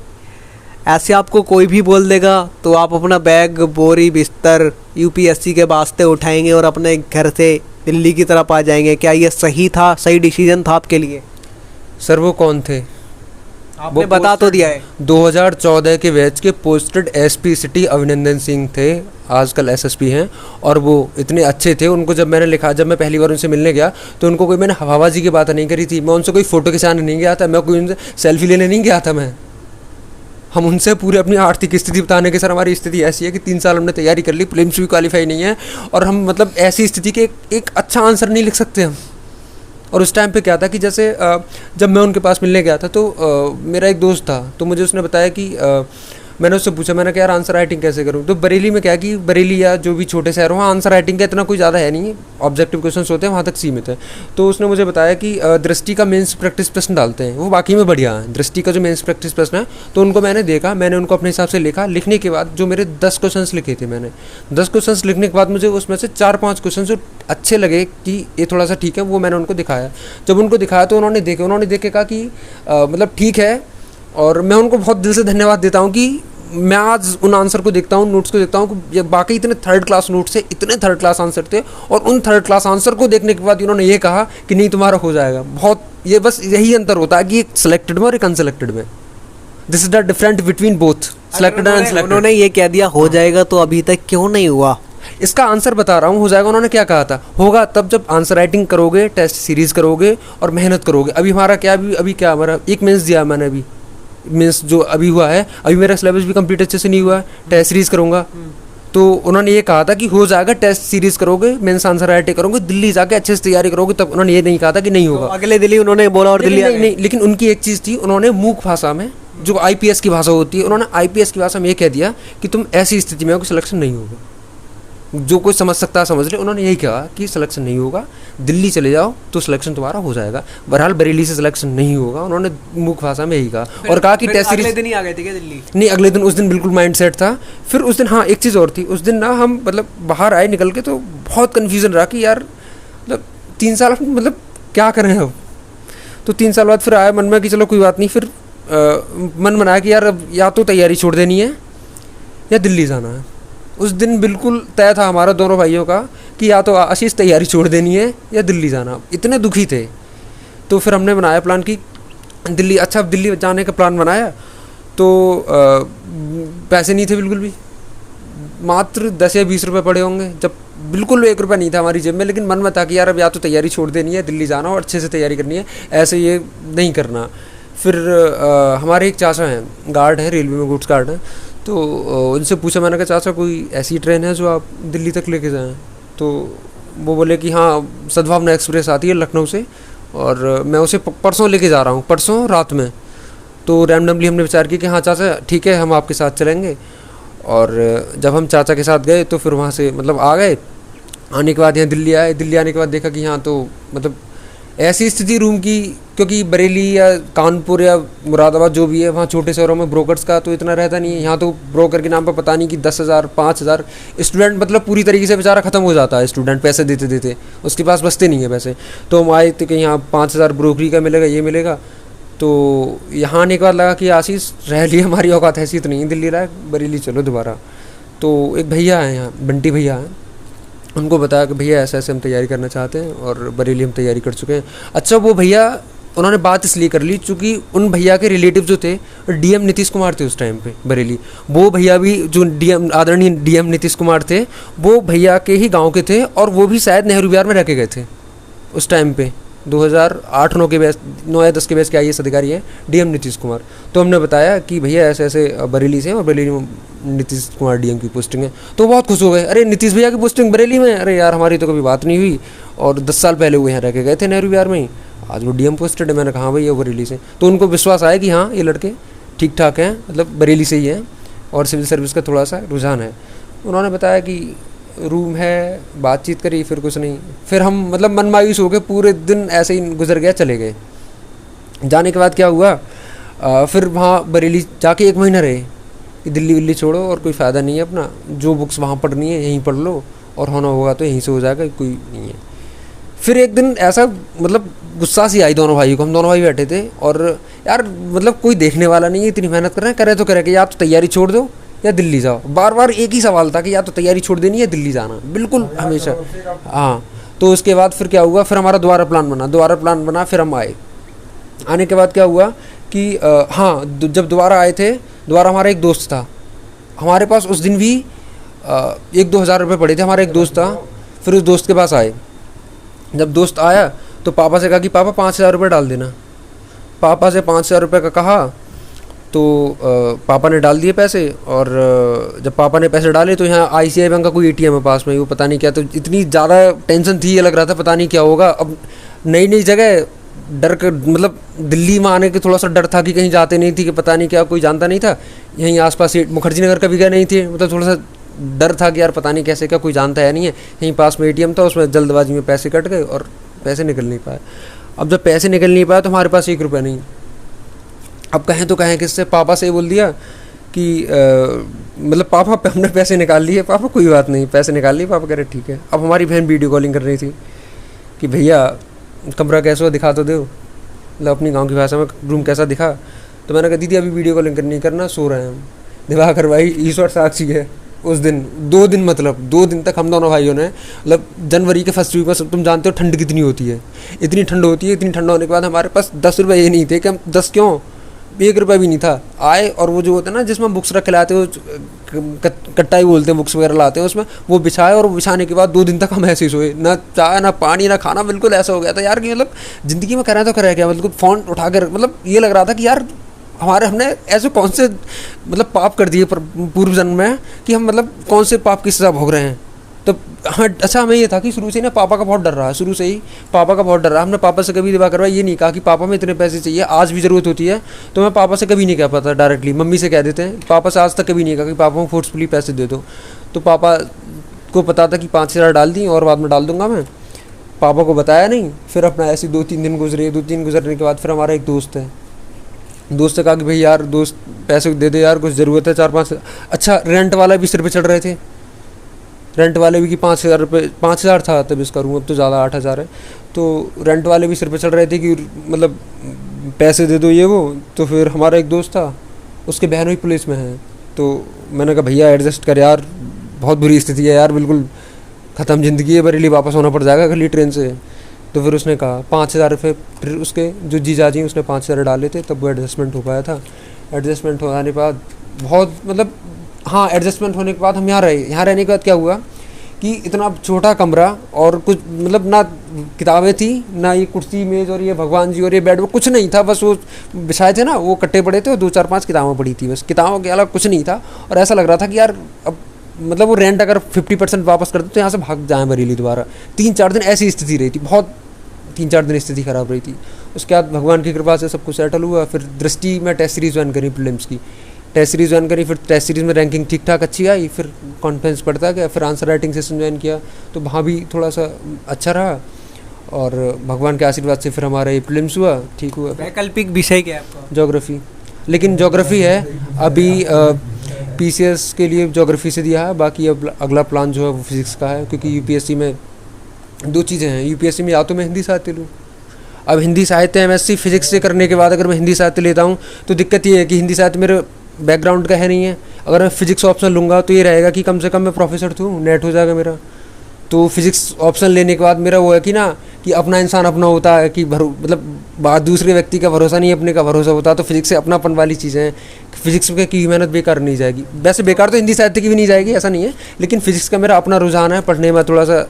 ऐसे आपको कोई भी बोल देगा तो आप अपना बैग बोरी बिस्तर यूपीएससी के वास्ते उठाएंगे और अपने घर से दिल्ली की तरफ आ जाएंगे, क्या ये सही था, सही डिसीजन था आपके लिए? सर वो कौन थे? आपने बता तो दिया है। 2014 के बैच के पोस्टेड एसपी सिटी अभिनंदन सिंह थे, आजकल एसएसपी हैं। और वो इतने अच्छे थे, उनको जब मैंने लिखा, जब मैं पहली बार उनसे मिलने गया तो उनको कोई मैंने हवाबाजी की बात नहीं करी थी, मैं उनसे कोई फ़ोटो खिंचाने नहीं गया था, मैं कोई उनसे सेल्फी लेने नहीं गया था। हम उनसे पूरे अपनी आर्थिक स्थिति बताने के, सर हमारी स्थिति ऐसी है कि 3 साल हमने तैयारी कर ली, प्रीलिम्स भी क्वालिफाई नहीं है और हम मतलब ऐसी स्थिति के एक अच्छा आंसर नहीं लिख सकते हम। और उस टाइम पे क्या था कि जैसे जब मैं उनके पास मिलने गया था तो मेरा एक दोस्त था, तो मुझे उसने बताया कि मैंने उससे पूछा, मैंने कहा यार आंसर राइटिंग कैसे करूँ? तो बरेली में क्या कि बरेली या जो भी छोटे शहर वहाँ आंसर राइटिंग का इतना कोई ज़्यादा है नहीं, ऑब्जेक्टिव क्वेश्चंस होते हैं, वहाँ तक सीमित है। तो उसने मुझे बताया कि दृष्टि का मेंस प्रैक्टिस प्रश्न डालते हैं, वो बाकी में बढ़िया है। दृष्टि का जो मेंस प्रैक्टिस प्रश्न है तो उनको मैंने देखा, मैंने उनको अपने हिसाब से लिखा। लिखने के बाद जो मेरे 10 क्वेश्चन लिखे थे मैंने, 10 क्वेश्चन लिखने के बाद मुझे उसमें से 4-5 क्वेश्चन जो अच्छे लगे कि ये थोड़ा सा ठीक है, वो मैंने उनको दिखाया। जब उनको दिखाया तो उन्होंने देख के कहा कि मतलब ठीक है। और मैं उनको बहुत दिल से धन्यवाद देता हूँ कि मैं आज उन आंसर को देखता हूँ, नोट्स को देखता हूँ कि ये बाकी इतने 3rd क्लास नोट्स थे, इतने 3rd क्लास आंसर थे, और उन 3rd क्लास आंसर को देखने के बाद उन्होंने ये कहा कि नहीं तुम्हारा हो जाएगा। बहुत ये बस यही अंतर होता है कि एक सिलेक्टेड में और एक अनसिलेक्टेड में। This is the different between both selected and unselected. उन्होंने ये कह दिया हो जाएगा, तो अभी तक क्यों नहीं हुआ? इसका आंसर बता रहा हूँ, हो जाएगा। उन्होंने क्या कहा था, होगा तब जब आंसर राइटिंग करोगे, टेस्ट सीरीज करोगे और मेहनत करोगे। अभी हमारा क्या, अभी क्या हमारा एक मेंस दिया मैंने, अभी मीन्स जो अभी हुआ है, अभी मेरा सिलेबस भी कंप्लीट अच्छे से नहीं हुआ है, टेस्ट सीरीज करूँगा। तो उन्होंने ये कहा था कि हो जाएगा, टेस्ट सीरीज करोगे, मेंस आंसर राइटिंग करोगे, दिल्ली जाके अच्छे से तैयारी करोगे, तब उन्होंने ये नहीं कहा था कि नहीं होगा। तो अगले दिल्ली उन्होंने बोला और दिल्ली नहीं, लेकिन उनकी एक चीज़ थी, उन्होंने मूक भाषा में, जो आईपीएस की भाषा होती है, उन्होंने आईपीएस की भाषा में ये कह दिया कि तुम ऐसी स्थिति में हो कि सिलेक्शन नहीं होगा। जो कोई समझ सकता है समझ ले, उन्होंने यही कहा कि सिलेक्शन नहीं होगा, दिल्ली चले जाओ तो सिलेक्शन तुम्हारा हो जाएगा। बहरहाल बरेली से सिलेक्शन नहीं होगा, उन्होंने मुख्य भाषा में यही कहा। और कहा कि टेस्ट सीरीज, अगले दिन ही आ गए थे क्या दिल्ली? नहीं, अगले दिन, उस दिन बिल्कुल माइंड सेट था। फिर उस दिन हाँ एक चीज़ और थी, उस दिन ना हम मतलब बाहर आए निकल के, तो बहुत कन्फ्यूज़न रहा कि यार मतलब 3 साल मतलब क्या करें अब। तो 3 साल बाद फिर आया मन में कि चलो कोई बात नहीं। फिर मन बनाया कि यार अब या तो तैयारी छोड़ देनी है या दिल्ली जाना है। उस दिन बिल्कुल तय था हमारा दोनों भाइयों का कि या तो आशीष तैयारी छोड़ देनी है या दिल्ली जाना। इतने दुखी थे। तो फिर हमने बनाया प्लान कि दिल्ली, अच्छा अब दिल्ली जाने का प्लान बनाया तो पैसे नहीं थे बिल्कुल भी, मात्र 10 या 20 रुपये पड़े होंगे, जब बिल्कुल 1 रुपया नहीं था हमारी जेब में। लेकिन मन में था कि यार अब या तो तैयारी छोड़ देनी है, दिल्ली जाना और अच्छे से तैयारी करनी है, ऐसे ये नहीं करना। फिर हमारे एक चाचा हैं, गार्ड हैं, रेलवे में गुड्स गार्ड हैं। तो उनसे पूछा, मैंने कहा चाचा कोई ऐसी ट्रेन है जो आप दिल्ली तक लेके जाएं? तो वो बोले कि हाँ, सद्भावना एक्सप्रेस आती है लखनऊ से और मैं उसे परसों लेके जा रहा हूँ, परसों रात में। तो रैंडमली हमने विचार किया कि हाँ चाचा ठीक है, हम आपके साथ चलेंगे। और जब हम चाचा के साथ गए तो फिर वहाँ से मतलब आ गए। आने के बाद यहाँ दिल्ली आए। दिल्ली आने के बाद देखा कि हाँ तो मतलब ऐसी स्थिति रूम की, क्योंकि बरेली या कानपुर या मुरादाबाद जो भी है, वहाँ छोटे शहरों में ब्रोकर्स का तो इतना रहता नहीं है। यहाँ तो ब्रोकर के नाम पर पता नहीं कि 10,000 5,000 स्टूडेंट, मतलब पूरी तरीके से बेचारा ख़त्म हो जाता है स्टूडेंट, पैसे देते देते उसके पास बचते नहीं है पैसे। तो हम आए थे कि यहाँ 5,000 ब्रोकरी का मिलेगा, ये मिलेगा। तो यहाँ आने के बाद लगा कि आशीष रह लिए, हमारी औकात हैसियत नहीं है दिल्ली लायक, बरेली चलो दोबारा। तो एक भैया हैं यहाँ, बंटी भैया हैं, उनको बताया कि भैया ऐसे ऐसे हम तैयारी करना चाहते हैं और बरेली हम तैयारी कर चुके हैं। अच्छा, वो भैया, उन्होंने बात इसलिए कर ली चूँकि उन भैया के रिलेटिव जो थे डीएम नीतीश कुमार थे उस टाइम पे बरेली। वो भैया भी जो आदरणीय डीएम नीतीश कुमार थे, वो भैया के ही गांव के थे और वो भी शायद नेहरू विहार में रह के गए थे उस टाइम पे। 2008-9 के बैच, 9 या 10 के बैच के IAS अधिकारी हैं डीएम नीतीश कुमार। तो हमने बताया कि भैया ऐसे ऐसे बरेली से हैं और बरेली में नीतीश कुमार डीएम की पोस्टिंग है। तो बहुत खुश हो गए, अरे नीतीश भैया की पोस्टिंग बरेली में, अरे यार हमारी तो कभी बात नहीं हुई। और 10 साल पहले वो यहाँ रह के गए थे नेहरू विहार में ही, आज वो डीएम पोस्टेड है। मैंने कहा हाँ भाई ये बरेली से, तो उनको विश्वास आया कि हाँ ये लड़के ठीक ठाक हैं, मतलब बरेली से ही हैं और सिविल सर्विस का थोड़ा सा रुझान है। उन्होंने बताया कि रूम है, बातचीत करी, फिर कुछ नहीं। फिर हम मतलब मन मायूस हो गए, पूरे दिन ऐसे ही गुजर गया, चले गए। जाने के बाद क्या हुआ, फिर वहाँ बरेली जाके 1 महीना रहे कि दिल्ली विल्ली छोड़ो और कोई फ़ायदा नहीं है, अपना जो बुक्स वहाँ पढ़नी है यहीं पढ़ लो और होना होगा तो यहीं से हो जाएगा, कोई नहीं है। फिर एक दिन ऐसा मतलब गुस्सा सी आई दोनों भाइयों को, हम दोनों भाई बैठे थे और यार मतलब कोई देखने वाला नहीं है, इतनी मेहनत कर रहे हैं, करे तो करे कि या तो तैयारी छोड़ दो या दिल्ली जाओ। बार बार एक ही सवाल था कि या तो तैयारी छोड़ देनी है दिल्ली जाना, बिल्कुल हमेशा। हाँ, तो उसके बाद फिर क्या हुआ, फिर हमारा दोबारा प्लान बना, फिर हम आए। आने के बाद क्या हुआ कि हाँ, जब दोबारा आए थे, दोबारा हमारा एक दोस्त था, हमारे पास उस दिन भी 1-2 हज़ार रुपये पड़े थे। हमारा एक दोस्त था, फिर उस दोस्त के पास आए। जब दोस्त आया तो पापा से कहा कि पापा 5,000 रुपये डाल देना। पापा से 5,000 रुपये का कहा तो पापा ने डाल दिए पैसे। और जब पापा ने पैसे डाले तो यहाँ ICICI बैंक का कोई ATM है पास में, वो पता नहीं क्या, तो इतनी ज़्यादा टेंशन थी, ये लग रहा था पता नहीं क्या होगा। अब नई जगह, डर कर मतलब दिल्ली में आने के थोड़ा सा डर था कि कहीं जाते नहीं थी कि पता नहीं क्या, कोई जानता नहीं था। यहीं आसपास मुखर्जी नगर कभी गए नहीं थे, मतलब थोड़ा सा डर था कि यार पता नहीं कैसे क्या, कोई जानता है नहीं है। यहीं पास में ATM था, उसमें जल्दबाजी में पैसे कट गए और पैसे निकल नहीं पाए। अब जब पैसे निकल नहीं पाए तो हमारे पास 1 रुपया नहीं। अब कहें तो कहें किससे, पापा से बोल दिया कि मतलब पापा हमने पैसे निकाल लिए। पापा कोई बात नहीं, पैसे निकाल लिए। पापा कह रहे ठीक है। अब हमारी बहन वीडियो कॉलिंग कर रही थी कि भैया कमरा कैसा हो, दिखा तो दो, मतलब अपनी गांव की भाषा में रूम कैसा दिखा। तो मैंने कहा दीदी अभी वीडियो कॉलिंग नहीं करना, सो रहे हैं हम। दिवाकर भाई ईश्वर साक्षी है, उस दिन 2 दिन मतलब 2 दिन तक हम दोनों भाइयों ने, मतलब जनवरी के फर्स्ट वीक में तुम जानते हो ठंड कितनी होती है, इतनी ठंड होती है। इतनी ठंड होने के बाद हमारे पास 10 रुपये ये नहीं थे कि हम 10 क्यों 1 रुपया भी नहीं था। आए और वो जो होता है ना जिसमें बुक्स रख के लाते हो, कट्टाई बोलते हैं, बुक्स वगैरह लाते हैं, उसमें वो बिछाए और वो बिछाने के बाद 2 दिन तक हम ऐसे ही सोए, ना चाय ना पानी ना खाना। बिल्कुल ऐसा हो गया था यार कि मतलब ज़िंदगी में करें तो करें क्या, मतलब फ़ोन उठा कर, मतलब ये लग रहा था कि यार हमने ऐसे कौन से मतलब पाप कर दिए पूर्व जन्म में कि हम मतलब कौन से पाप की सज़ा भोग रहे हैं। तो हाँ, अच्छा हमें ये था कि शुरू से ना पापा का बहुत डर रहा, शुरू से ही पापा का बहुत डर रहा। हमने पापा से कभी दिवा करवा ये नहीं कहा कि पापा में इतने पैसे चाहिए, आज भी ज़रूरत होती है तो मैं पापा से कभी नहीं कह पाता डायरेक्टली, मम्मी से कह देते हैं। पापा से आज तक कभी नहीं कहा कि पापा को फोर्सफुली पैसे दे दो। तो पापा को पता था कि 5,000 डाल दी और बाद में डाल दूंगा मैं, पापा को बताया नहीं। फिर अपना ऐसे 2-3 दिन गुजरे, 2-3 गुजरने के बाद फिर हमारा एक दोस्त है, दोस्त से कहा कि भाई यार दोस्त पैसे दे दे यार, कुछ ज़रूरत है 4-5। अच्छा, रेंट वाला भी सिर पे चढ़ रहे थे, रेंट वाले भी कि 5,000 रुपये, 5,000 था तब इसका रूम, अब तो ज़्यादा 8,000 है। तो रेंट वाले भी सिर पे चढ़ रहे थे कि मतलब पैसे दे दो ये वो। तो फिर हमारा एक दोस्त था, उसके बहन भी पुलिस में है, तो मैंने कहा भैया एडजस्ट कर यार, बहुत बुरी स्थिति है यार, बिल्कुल ख़त्म ज़िंदगी है, बरेली वापस होना पड़ जाएगा अगली ट्रेन से। तो फिर उसने कहा 5,000 रुपये, फिर उसके जो जीजाजी उसने 5,000 डाले थे, तब वो एडजस्टमेंट हो पाया था। एडजस्टमेंट होने के बाद बहुत मतलब हाँ, एडजस्टमेंट होने के बाद हम यहाँ रहे। यहाँ रहने के बाद क्या हुआ कि इतना छोटा कमरा और कुछ मतलब ना किताबें थी, ना ये कुर्सी मेज़ और ये भगवान जी और ये बेड, वो कुछ नहीं था। बस वो बिछाए थे ना, वो कट्टे पड़े थे और 2-4-5 किताबें पड़ी थी, बस किताबों के अलावा कुछ नहीं था। और ऐसा लग रहा था कि यार अब मतलब वो रेंट अगर 50% वापस कर दो तो यहाँ से भाग जाएँ बरेली दोबारा। 3-4 दिन ऐसी स्थिति रही थी, बहुत 3-4 दिन स्थिति ख़राब रही थी। उसके बाद भगवान की कृपा से सब कुछ सेटल हुआ। फिर दृष्टि में टेस्ट सीरीज़ ज्वाइन करी, प्रीलिम्स की टेस्ट सीरीज़ ज्वाइन करी। फिर टेस्ट सीरीज़ में रैंकिंग ठीक ठाक अच्छी आई, फिर कॉन्फ्रेंस बढ़ता गया। फिर आंसर राइटिंग सेशन ज्वाइन किया, तो वहाँ भी थोड़ा सा अच्छा रहा और भगवान के आशीर्वाद से फिर हमारा ये प्रीलिम्स हुआ, ठीक हुआ। वैकल्पिक विषय क्या है आपका? ज्योग्राफी, लेकिन ज्योग्राफी है अभी PCS के लिए ज्योग्राफी से दिया है। बाकी अब अगला प्लान जो है वो फिज़िक्स का है, क्योंकि UPSC में 2 चीज़ें हैं। UPSC में या तो मैं हिंदी साहित्य लूँ, अब हिंदी साहित्य MSc फिज़िक्स से करने के बाद अगर मैं हिंदी साहित्य लेता हूँ तो दिक्कत ये है कि हिंदी साहित्य मेरे बैकग्राउंड का है नहीं है। अगर मैं फिज़िक्स ऑप्शन लूँगा तो ये रहेगा कि कम से कम मैं प्रोफेसर तो हूँ, नेट हो जाएगा मेरा। तो फिज़िक्स ऑप्शन लेने के बाद मेरा वो है कि ना कि अपना इंसान अपना होता है, कि मतलब बात दूसरे व्यक्ति का भरोसा नहीं, अपने का भरोसा होता है। तो फिज़िक्स से अपनापन वाली चीज़ें हैं, फिज़िक्स में की मेहनत बेकार नहीं जाएगी। वैसे बेकार तो हिंदी साहित्य की भी नहीं जाएगी, ऐसा नहीं है, लेकिन फिज़िक्स का मेरा अपना रुझान है, पढ़ने में थोड़ा सा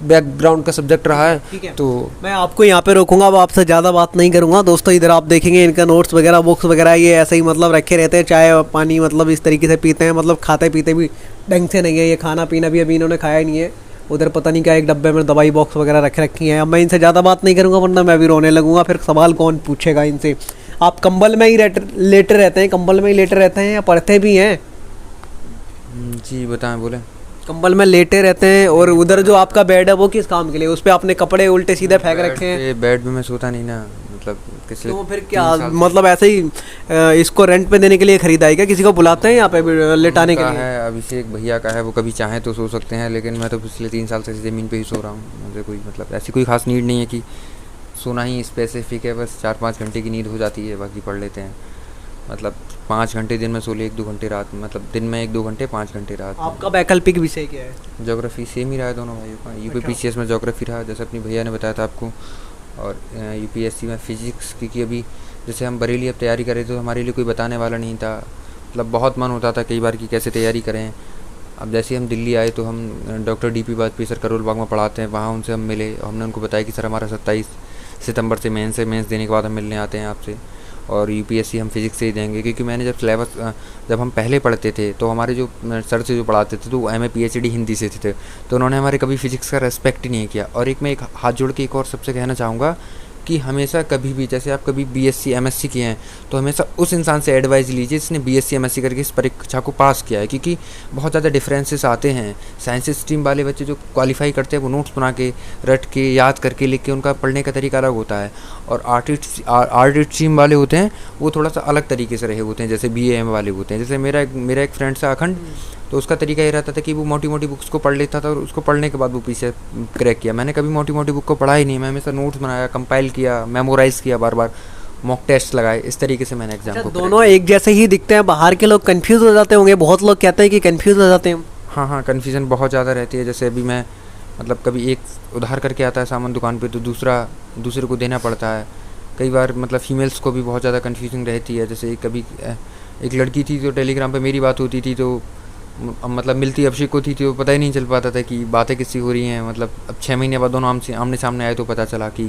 बैकग्राउंड का सब्जेक्ट रहा है। ठीक है, तो मैं आपको यहाँ पे रोकूंगा, अब आपसे ज़्यादा बात नहीं करूँगा। दोस्तों इधर आप देखेंगे इनका नोट्स वगैरह, बुक्स वगैरह ये ऐसे ही मतलब रखे रहते हैं, चाय पानी मतलब इस तरीके से पीते हैं, मतलब खाते पीते भी ढंग से नहीं है, ये खाना पीना भी अभी इन्होंने खाया ही नहीं है। उधर पता नहीं क्या एक डब्बे में दवाई बॉक्स वगैरह रख रखी हैं। अब मैं इनसे ज़्यादा बात नहीं करूँगा वरना मैं भी रोने लगूंगा, फिर सवाल कौन पूछेगा इनसे। आप कंबल में ही लेटे रहते हैं, कंबल में ही लेटे रहते हैं या पढ़ते भी हैं? जी बताएं, बोलें। कंबल में लेटे रहते हैं, और उधर जो आपका बेड है वो किस काम के लिए? उस पर आपने कपड़े उल्टे सीधे फेंक रखे हैं। बेड पे मैं सोता नहीं ना, मतलब किसी तो फिर क्या मतलब ऐसे ही इसको रेंट पे देने के लिए खरीदा है क्या? किसी को बुलाते हैं यहाँ पे लेटाने के लिए? है अभिषेक भैया का है, वो कभी चाहे तो सो सकते हैं, लेकिन मैं तो पिछले 3 साल से ज़मीन पे ही सो रहा हूँ। मुझे कोई मतलब ऐसी कोई खास नीड नहीं है कि सोना ही स्पेसिफिक है, बस 4-5 घंटे की नींद हो जाती है, बाकी पढ़ लेते हैं। मतलब 5 घंटे दिन में सो ले, 1-2 घंटे रात में, मतलब दिन में 1-2 घंटे, 5 घंटे रात। आपका वैकल्पिक विषय क्या है? ज्योग्राफी सेम ही रहा है दोनों भाइयों का। यूपीपीसीएस में ज्योग्राफी रहा, जैसे अपनी भैया ने बताया था आपको, और यूपीएससी में फिजिक्स, क्योंकि अभी जैसे हम बरेली अब तैयारी करें तो हमारे लिए कोई बताने वाला नहीं था। मतलब बहुत मन होता था कई बार कि कैसे तैयारी करें। अब जैसे हम दिल्ली आए तो हम doctor DP Vajpayee sir Karol Bagh में पढ़ाते हैं, वहाँ उनसे हम मिले और हमने उनको बताया कि सर हमारा 27 सितंबर से मेंस देने के बाद हम मिलने आते हैं आपसे, और यूपीएससी हम फिज़िक्स से ही देंगे। क्योंकि मैंने जब सिलेबस जब हम पहले पढ़ते थे तो हमारे जो सर से जो पढ़ाते थे तो वो एमए पीएचडी हिंदी से थे, तो उन्होंने हमारे कभी फिज़िक्स का रेस्पेक्ट ही नहीं किया। और मैं एक हाथ जोड़ के एक और सबसे कहना चाहूँगा कि हमेशा कभी भी, जैसे आप कभी बीएससी एमएससी किए हैं तो हमेशा उस इंसान से एडवाइस लीजिए जिसने बीएससी एमएससी करके इस परीक्षा को पास किया है, क्योंकि बहुत ज़्यादा डिफरेंसेस आते हैं। साइंस स्ट्रीम वाले बच्चे जो क्वालिफाई करते हैं वो नोट्स बना के, रट के, याद करके, लिख के, उनका पढ़ने का तरीका अलग होता है। और आर्ट स्ट्रीम वाले होते हैं वो थोड़ा सा अलग तरीके से रहे होते हैं, जैसे BA वाले होते हैं। जैसे मेरा एक फ्रेंड था अखंड, तो उसका तरीका ये रहता था कि वो मोटी मोटी बुक्स को पढ़ लेता था और उसको पढ़ने के बाद वो पीछे क्रैक किया। मैंने कभी मोटी मोटी बुक को पढ़ा ही नहीं, मैं हमेशा नोट्स बनाया, कंपाइल किया, मेमोराइज़ किया, बार बार मॉक टेस्ट लगाए, इस तरीके से मैंने एग्जाम को। दोनों एक जैसे ही दिखते हैं, बाहर के लोग कंफ्यूज हो जाते होंगे, बहुत लोग कहते हैं कि कंफ्यूज हो जाते हैं। हाँ, कन्फ्यूज़न बहुत ज़्यादा रहती है। जैसे अभी मैं मतलब कभी एक उधार करके आता है सामान दुकान पे तो दूसरे को देना पड़ता है। कई बार मतलब फीमेल्स को भी बहुत ज़्यादा कन्फ्यूजिंग रहती है। जैसे कभी एक लड़की थी जो टेलीग्राम पे मेरी बात होती थी, तो मतलब मिलती अभिषेक को थी तो पता ही नहीं चल पाता था कि बातें किससे हो रही हैं। मतलब अब 6 महीने बाद दोनों आमने सामने आए तो पता चला कि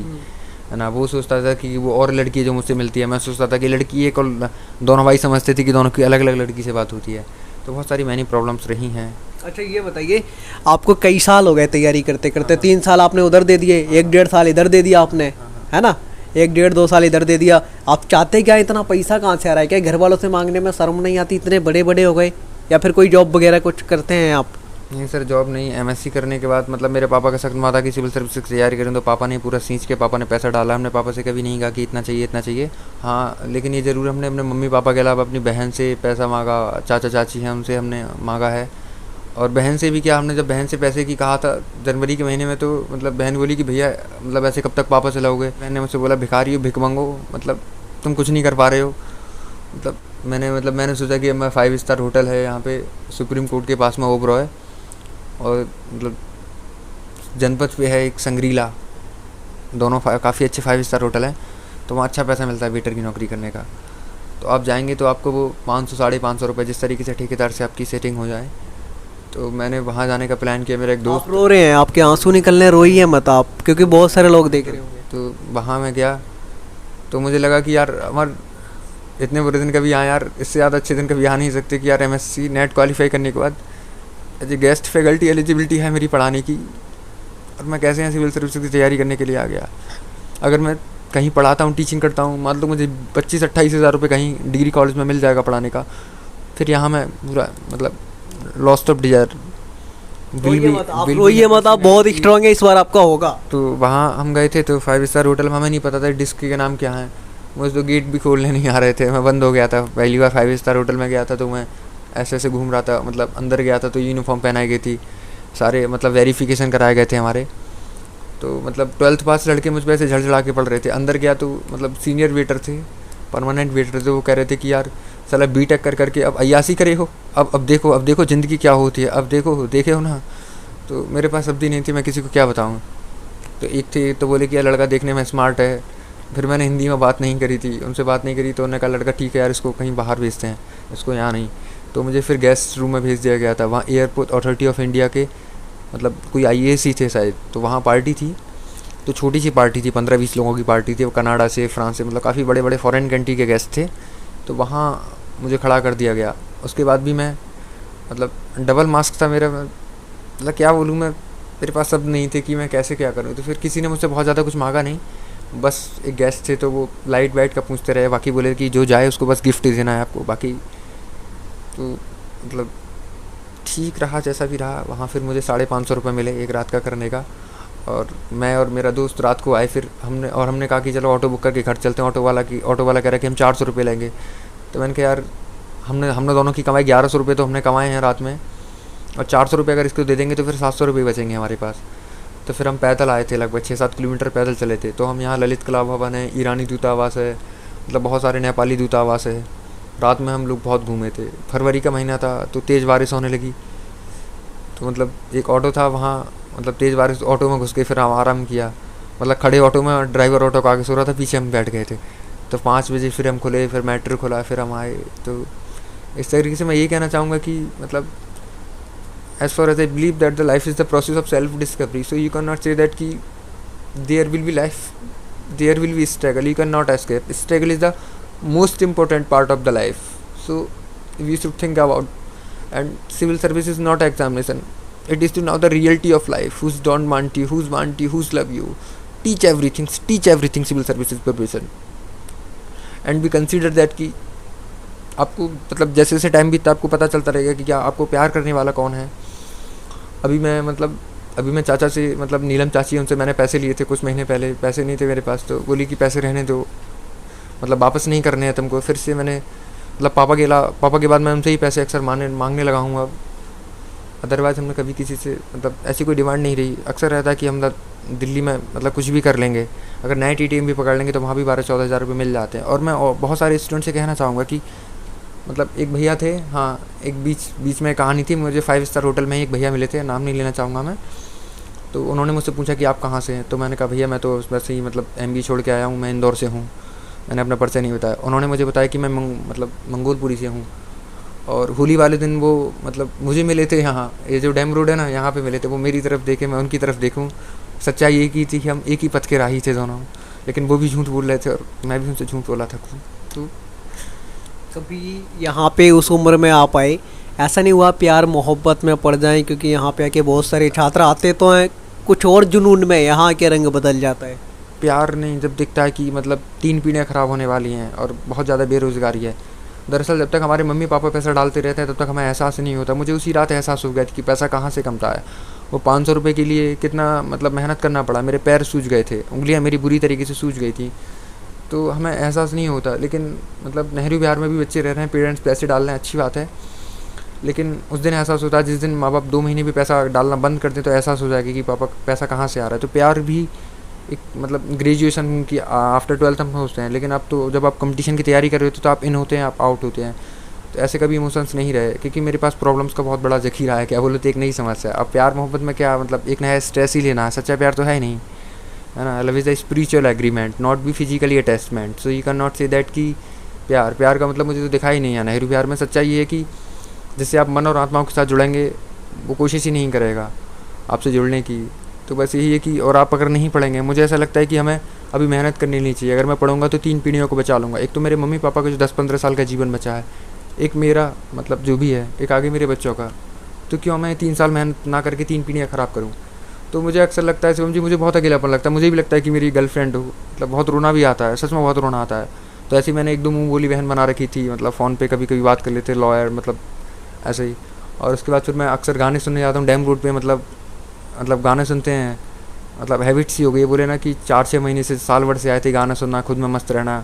है ना। वो सोचता था कि वो और लड़की है जो मुझसे मिलती है, मैं सोचता था कि लड़की एक, और दोनों भाई समझते थे कि दोनों की अलग अलग लड़की से बात होती है। तो बहुत सारी मैनी प्रॉब्लम्स रही हैं। अच्छा ये बताइए, आपको कई साल हो गए तैयारी करते करते? 3 साल आपने उधर दे दिए, 1-1.5 साल इधर दे दिया आपने, है ना, 1-1.5-2 साल इधर दे दिया। आप चाहते क्या? इतना पैसा कहाँ से आ रहा है? क्या घर वालों से मांगने में शर्म नहीं आती? इतने बड़े बड़े हो गए, या फिर कोई जॉब वगैरह कुछ करते हैं आप? नहीं सर, जॉब नहीं। एमएससी करने के बाद मतलब मेरे पापा का सख्त माथा कि सिविल सर्विस की तैयारी करें, तो पापा ने पूरा सींच के पापा ने पैसा डाला। हमने पापा से कभी नहीं कहा कि इतना चाहिए इतना चाहिए। हाँ, लेकिन ये ज़रूर हमने अपने मम्मी पापा के अलावा अपनी बहन से पैसा मांगा, चाचा चाची हैं उनसे हमने मांगा है। और बहन से भी क्या, हमने जब बहन से पैसे की कहा था जनवरी के महीने में, तो मतलब बहन बोली कि भैया मतलब ऐसे कब तक पापा से लाओगे। मैंने मुझसे बोला भिखारी हो, भिख मांगो, मतलब तुम कुछ नहीं कर पा रहे हो। मतलब मैंने सोचा कि मैं 5 स्टार होटल है यहाँ पे सुप्रीम कोर्ट के पास में ओबरॉय, और मतलब जनपद पे है एक संग्रीला, दोनों काफ़ी अच्छे 5 स्टार होटल हैं, तो वहाँ अच्छा पैसा मिलता है वेटर की नौकरी करने का। तो आप जाएंगे तो आपको वो 500-550 रुपये, जिस तरीके से ठेकेदार से आपकी सेटिंग हो जाए। तो मैंने वहाँ जाने का प्लान किया। मेरा एक दोस्त, आप रो रहे हैं, आपके आंसू निकलने, रोइए मत आप, क्योंकि बहुत सारे लोग देख रहे होंगे। तो वहाँ मैं गया तो मुझे लगा कि यार हमारे इतने बुरे दिन कभी आए यार, इससे ज़्यादा अच्छे दिन कभी आ नहीं सकते कि यार एमएससी नेट क्वालिफाई करने के बाद as a guest faculty eligibility है मेरी पढ़ाने की, और मैं कैसे यहाँ सिविल सर्विस की तैयारी करने के लिए आ गया। अगर मैं कहीं पढ़ाता हूँ, टीचिंग करता हूँ, मान लो मुझे 25-28 हज़ार रुपये कहीं डिग्री कॉलेज में मिल जाएगा पढ़ाने का, फिर यहाँ मैं पूरा मतलब लॉस्ट ऑफ डिजायर। रोइए मत आप, बहुत स्ट्रॉन्ग है, इस बार आपका होगा। तो वहाँ हम गए थे तो 5 स्टार होटल में, हमें नहीं पता था डिस्क के नाम क्या है। मुझे तो गेट भी खोलने नहीं आ रहे थे, मैं बंद हो गया था। पहली बार 5 स्टार होटल में गया था तो मैं ऐसे घूम रहा था। मतलब अंदर गया था तो यूनिफॉर्म पहनाई गई थी, सारे मतलब वेरिफिकेशन कराए गए थे हमारे। तो मतलब 12th पास लड़के मुझ पर ऐसे झड़झड़ा के पढ़ रहे थे। अंदर गया तो मतलब सीनियर वेटर थे, परमानेंट वेटर थे, वो कह रहे थे कि यार साला बीटेक कर करके अब अय्यासी करे हो, अब देखो ज़िंदगी क्या होती है, अब देखे हो ना। तो मेरे पास शब्द ही नहीं थी, मैं किसी को क्या बताऊँ। तो एक थे तो बोले कि यार लड़का देखने में स्मार्ट है। फिर मैंने हिंदी में बात नहीं करी थी, उनसे बात नहीं करी, तो उन्होंने कहा लड़का ठीक है यार, इसको कहीं बाहर भेजते हैं, इसको यहाँ नहीं। तो मुझे फिर गेस्ट रूम में भेज दिया गया था। वहाँ एयरपोर्ट अथॉरिटी ऑफ इंडिया के मतलब कोई IAS ही थे शायद, तो वहाँ पार्टी थी। तो छोटी सी पार्टी थी, 15-20 लोगों की पार्टी थी। वो कनाडा से, फ्रांस से, मतलब काफ़ी बड़े बड़े फॉरेन कंट्री के गेस्ट थे। तो वहाँ मुझे खड़ा कर दिया गया। उसके बाद भी मैं मतलब डबल मास्क था मेरा, मतलब क्या बोलूँ मैं, मेरे पास सब नहीं थे कि मैं कैसे क्या करूँ। तो फिर किसी ने मुझसे बहुत ज़्यादा कुछ मांगा नहीं, बस एक गेस्ट थे तो वो लाइट वाइट का पूछते रहे, बाकी बोले कि जो जाए उसको बस गिफ्ट देना है आपको, बाकी तो मतलब ठीक रहा जैसा भी रहा। वहाँ फिर मुझे 550 रुपये मिले एक रात का करने का, और मैं और मेरा दोस्त रात को आए। फिर हमने कहा कि चलो ऑटो बुक करके घर चलते हैं। ऑटो वाला कह रहा है कि हम 400 रुपये लेंगे। तो मैंने कहा यार हमने दोनों की कमाई 1100 रुपये तो हमने कमाए हैं रात में, और 400 रुपये अगर इसको दे देंगे तो फिर 700 रुपये बचेंगे हमारे पास। तो फिर हम पैदल आए थे, लगभग 6-7 किलोमीटर पैदल चले थे। तो हम यहाँ ललित कला भवन है, ईरानी दूतावास है, मतलब बहुत सारे नेपाली दूतावास है। रात में हम लोग बहुत घूमे थे। फरवरी का महीना था तो तेज़ बारिश होने लगी, तो मतलब एक ऑटो था वहाँ, मतलब तेज़ बारिश, ऑटो में घुस के फिर हम आराम किया। मतलब खड़े ऑटो में, ड्राइवर ऑटो का आगे सो रहा था, पीछे हम बैठ गए थे। तो 5 बजे फिर हम खुले, फिर मेट्रो खुला, फिर हम आए। तो इस तरीके से मैं ये कहना चाहूँगा कि मतलब as far as I believe that the life is the process of self discovery, so you cannot say that कि there will be life, there will be struggle, you cannot escape. Struggle is the most important part of the life, so we should think about. And civil service is not examination, it is to know the reality of life, who's don't want you, who's love you. Teach everything civil service is profession. And we consider that कि आपको मतलब जैसे जैसे टाइम बीतता आपको पता चलता रहेगा कि क्या आपको प्यार करने वाला कौन है। अभी मैं चाचा से, मतलब नीलम चाची, उनसे मैंने पैसे लिए थे कुछ महीने पहले। पैसे नहीं थे मेरे पास, तो बोली कि पैसे रहने दो, मतलब वापस नहीं करने हैं तुमको। फिर से मैंने मतलब पापा के बाद मैं उनसे ही पैसे अक्सर मांगने लगा हूँ अब। अदरवाइज़ हमने कभी किसी से मतलब ऐसी कोई डिमांड नहीं रही। अक्सर रहता है कि हम दिल्ली में मतलब कुछ भी कर लेंगे, अगर नाइट ATM भी पकड़ लेंगे तो वहाँ भी 12-14 हज़ार रुपये मिल जाते हैं। और मैं बहुत सारे स्टूडेंट से कहना चाहूँगा कि मतलब एक भैया थे, हाँ, एक बीच में कहानी थी। मुझे 5 स्टार होटल में एक भैया मिले थे, नाम नहीं लेना चाहूँगा मैं। तो उन्होंने मुझसे पूछा कि आप कहाँ से हैं। तो मैंने कहा भैया मैं तो वैसे ही मतलब MBA छोड़ के आया हूँ, मैं इंदौर से हूँ। मैंने अपना परिचय नहीं बताया। उन्होंने मुझे बताया कि मैं मतलब मंगोलपुरी से हूँ। और होली वाले दिन वो मतलब मुझे मिले थे यहाँ, ये जो डैम रोड है ना, यहाँ पे मिले थे। वो मेरी तरफ देखे, मैं उनकी तरफ देखूँ। सच्चाई ये की थी कि हम एक ही पथ के राही थे दोनों, लेकिन वो भी झूठ बोल रहे थे और मैं भी उनसे झूठ बोला था। तो कभी यहाँ पे उस उम्र में आप आए, ऐसा नहीं हुआ प्यार मोहब्बत में पड़ जाएं? क्योंकि यहाँ पे आके बहुत सारे छात्र आते तो हैं कुछ और जुनून में, यहाँ के रंग बदल जाता है। प्यार नहीं, जब दिखता है कि मतलब 3 पीढ़ियाँ ख़राब होने वाली हैं और बहुत ज़्यादा बेरोज़गारी है। दरअसल जब तक हमारे मम्मी पापा पैसा डालते रहते हैं तब तक हमें एहसास नहीं होता। मुझे उसी रात एहसास हो गया कि पैसा कहाँ से कमता है। वो 500 रुपये के लिए कितना मतलब मेहनत करना पड़ा। मेरे पैर सूज गए थे, उंगलियाँ मेरी बुरी तरीके से सूज गई थी। तो हमें एहसास नहीं होता। लेकिन मतलब नेहरू विहार में भी बच्चे रह रहे हैं, पेरेंट्स पैसे डाल रहे हैं, अच्छी बात है। लेकिन उस दिन एहसास होता है जिस दिन माँ बाप 2 महीने भी पैसा डालना बंद कर दें, तो एहसास हो जाएगा कि पापा पैसा कहाँ से आ रहा है। तो प्यार भी एक मतलब ग्रेजुएशन की आफ्टर 12th हम होते हैं, लेकिन अब तो जब आप कंपटीशन की तैयारी कर रहे होते तो आप इन होते हैं, आप आउट होते हैं। तो ऐसे कभी इमोशंस नहीं रहे, क्योंकि मेरे पास प्रॉब्लम्स का बहुत बड़ा ज़ख़ीरा है। क्या बोलो तो एक नई समस्या। अब प्यार मोहब्बत में क्या मतलब एक नया स्ट्रेस ही लेना है, सच्चा प्यार तो है ही नहीं, है ना। Love is a spiritual agreement, not be physically attachment. So you can not say that कि प्यार का मतलब मुझे तो दिखाई नहीं है नेहरू प्यार में। सच्चाई ये है कि जिससे आप मन और आत्माओं के साथ जुड़ेंगे, वो कोशिश ही नहीं करेगा आपसे जुड़ने की। तो बस यही है कि और आप अगर नहीं पढ़ेंगे, मुझे ऐसा लगता है कि हमें अभी मेहनत करनी नहीं चाहिए। अगर मैं पढ़ूंगा तो 3 पीढ़ियों को बचा लूँगा। एक तो मेरे मम्मी पापा का जो 10-15 साल का जीवन बचा है, एक मेरा मतलब जो भी है, एक आगे मेरे बच्चों का। तो क्यों मैं 3 साल मेहनत ना करके 3 पीढ़ियाँ ख़राब करूँ। तो मुझे अक्सर लगता है शिवम जी, मुझे बहुत अकेलापन लगता है। मुझे भी लगता है कि मेरी गर्लफ्रेंड हो, मतलब बहुत रोना भी आता है, सच में बहुत रोना आता है। तो ऐसे मैंने 1-2 मुँह बोली बहन बना रखी थी, मतलब फ़ोन पे कभी कभी बात कर लेते, लॉयर मतलब ऐसे ही। और उसके बाद फिर मैं अक्सर गाने सुनने जाता हूँ डैम रोड पे, मतलब गाने सुनते हैं, मतलब हैबिट सी हो गई है। बोले ना कि 4-6 महीने से, साल भर से आए थे गाना सुनना, खुद में मस्त रहना।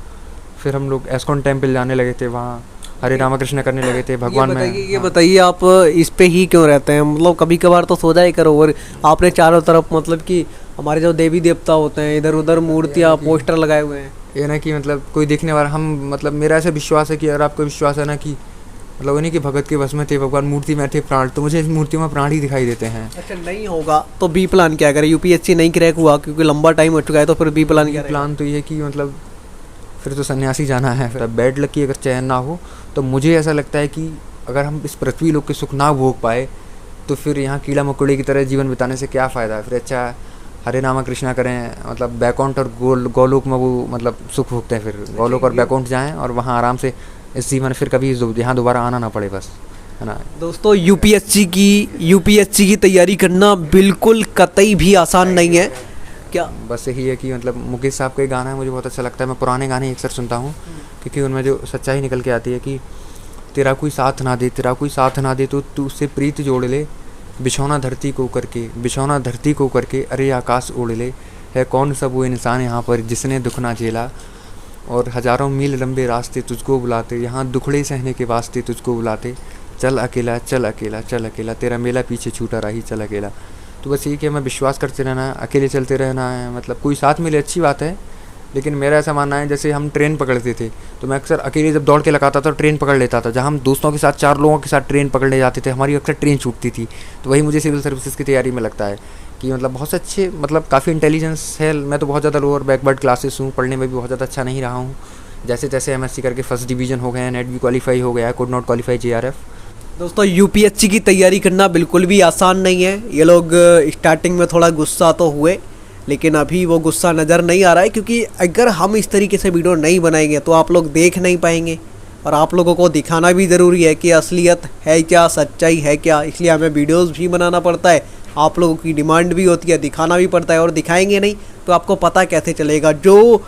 फिर हम लोग एस्कॉन टेम्पल जाने लगे थे, वहाँ हरे रामकृष्ण करने लगे थे भगवान में। ये बताइए आप इस पे ही क्यों रहते हैं? मतलब कभी कभार तो सो जाए करो। और आपने चारों तरफ मतलब कि हमारे जो देवी देवता होते हैं, इधर उधर मूर्तियाँ पोस्टर लगाए हुए हैं। ये ना कि मतलब कोई देखने वाला, हम मतलब मेरा ऐसा विश्वास है कि अगर आपको विश्वास है ना कि मतलब उन्हीं के भगत के बस में थे भगवान, मूर्ति में थे प्राण, तो मुझे इस मूर्ति में प्राण ही दिखाई देते हैं। अच्छा, नहीं होगा तो बी प्लान क्या करें? UPSC नहीं क्रैक हुआ क्योंकि लंबा टाइम हो चुका है, तो फिर बी प्लान क्या? प्लान तो ये कि मतलब फिर तो सन्यासी जाना है। फिर बैड लक की अगर चयन ना हो, तो मुझे ऐसा लगता है कि अगर हम इस पृथ्वी लोक के सुख ना भोग पाए, तो फिर यहाँ कीड़ा मकोड़े की तरह जीवन बिताने से क्या फ़ायदा है। फिर अच्छा हरे नाम कृष्णा करें, मतलब बैकुंठ और गोलोक में वो मतलब सुख भोगते हैं। फिर गोलोक और बैकुंठ जाएँ और वहाँ आराम से इस जीवन फिर कभी यहाँ दोबारा आना ना पड़े बस। है ना। दोस्तों यूपीएससी की तैयारी करना बिल्कुल कतई भी आसान नहीं है। क्या बस यही है कि मतलब मुकेश साहब का एक गाना है, मुझे बहुत अच्छा लगता है, मैं पुराने गाने अक्सर सुनता हूँ क्योंकि उनमें जो सच्चाई निकल के आती है कि तेरा कोई साथ ना दे, तेरा कोई साथ ना दे तो तू उससे प्रीत जोड़ ले, बिछौना धरती को करके, बिछौना धरती को करके, अरे आकाश उड़ ले। है कौन सा वो इंसान यहाँ पर जिसने दुख ना झेला, और हज़ारों मील लंबे रास्ते तुझको बुलाते, यहाँ दुखड़े सहने के वास्ते तुझको बुलाते, चल अकेला चल अकेला चल अकेला, तेरा मेला पीछे छूटा रही चल अकेला। तो बस यही कि हमें विश्वास करते रहना है, अकेले चलते रहना है। मतलब कोई साथ मिले अच्छी बात है, लेकिन मेरा ऐसा मानना है जैसे हम ट्रेन पकड़ते थे तो मैं अक्सर अकेले जब दौड़ के लगाता था ट्रेन पकड़ लेता था, जहाँ हम दोस्तों के साथ 4 लोगों के साथ ट्रेन पकड़ने जाते थे हमारी अक्सर ट्रेन छूटती थी। तो वही मुझे सिविल सर्विसेज की तैयारी में लगता है कि मतलब बहुत से अच्छे, मतलब काफ़ी इंटेलिजेंस है। मैं तो बहुत ज़्यादा लोअर बैकवर्ड क्लासेस हूँ, पढ़ने में भी बहुत ज़्यादा अच्छा नहीं रहा हूँ। जैसे तैसे MSc करके फर्स्ट डिवीज़न हो गया, नेट भी क्वालिफाई हो गया, कुड नॉट क्वालिफाई JRF। दोस्तों यूपीएससी की तैयारी करना बिल्कुल भी आसान नहीं है। ये लोग स्टार्टिंग में थोड़ा गुस्सा तो हुए, लेकिन अभी वो गुस्सा नज़र नहीं आ रहा है, क्योंकि अगर हम इस तरीके से वीडियो नहीं बनाएंगे तो आप लोग देख नहीं पाएंगे, और आप लोगों को दिखाना भी ज़रूरी है कि असलियत है क्या, सच्चाई है क्या। इसलिए हमें वीडियोस भी बनाना पड़ता है, आप लोगों की डिमांड भी होती है, दिखाना भी पड़ता है। और दिखाएंगे नहीं तो आपको पता कैसे चलेगा। जो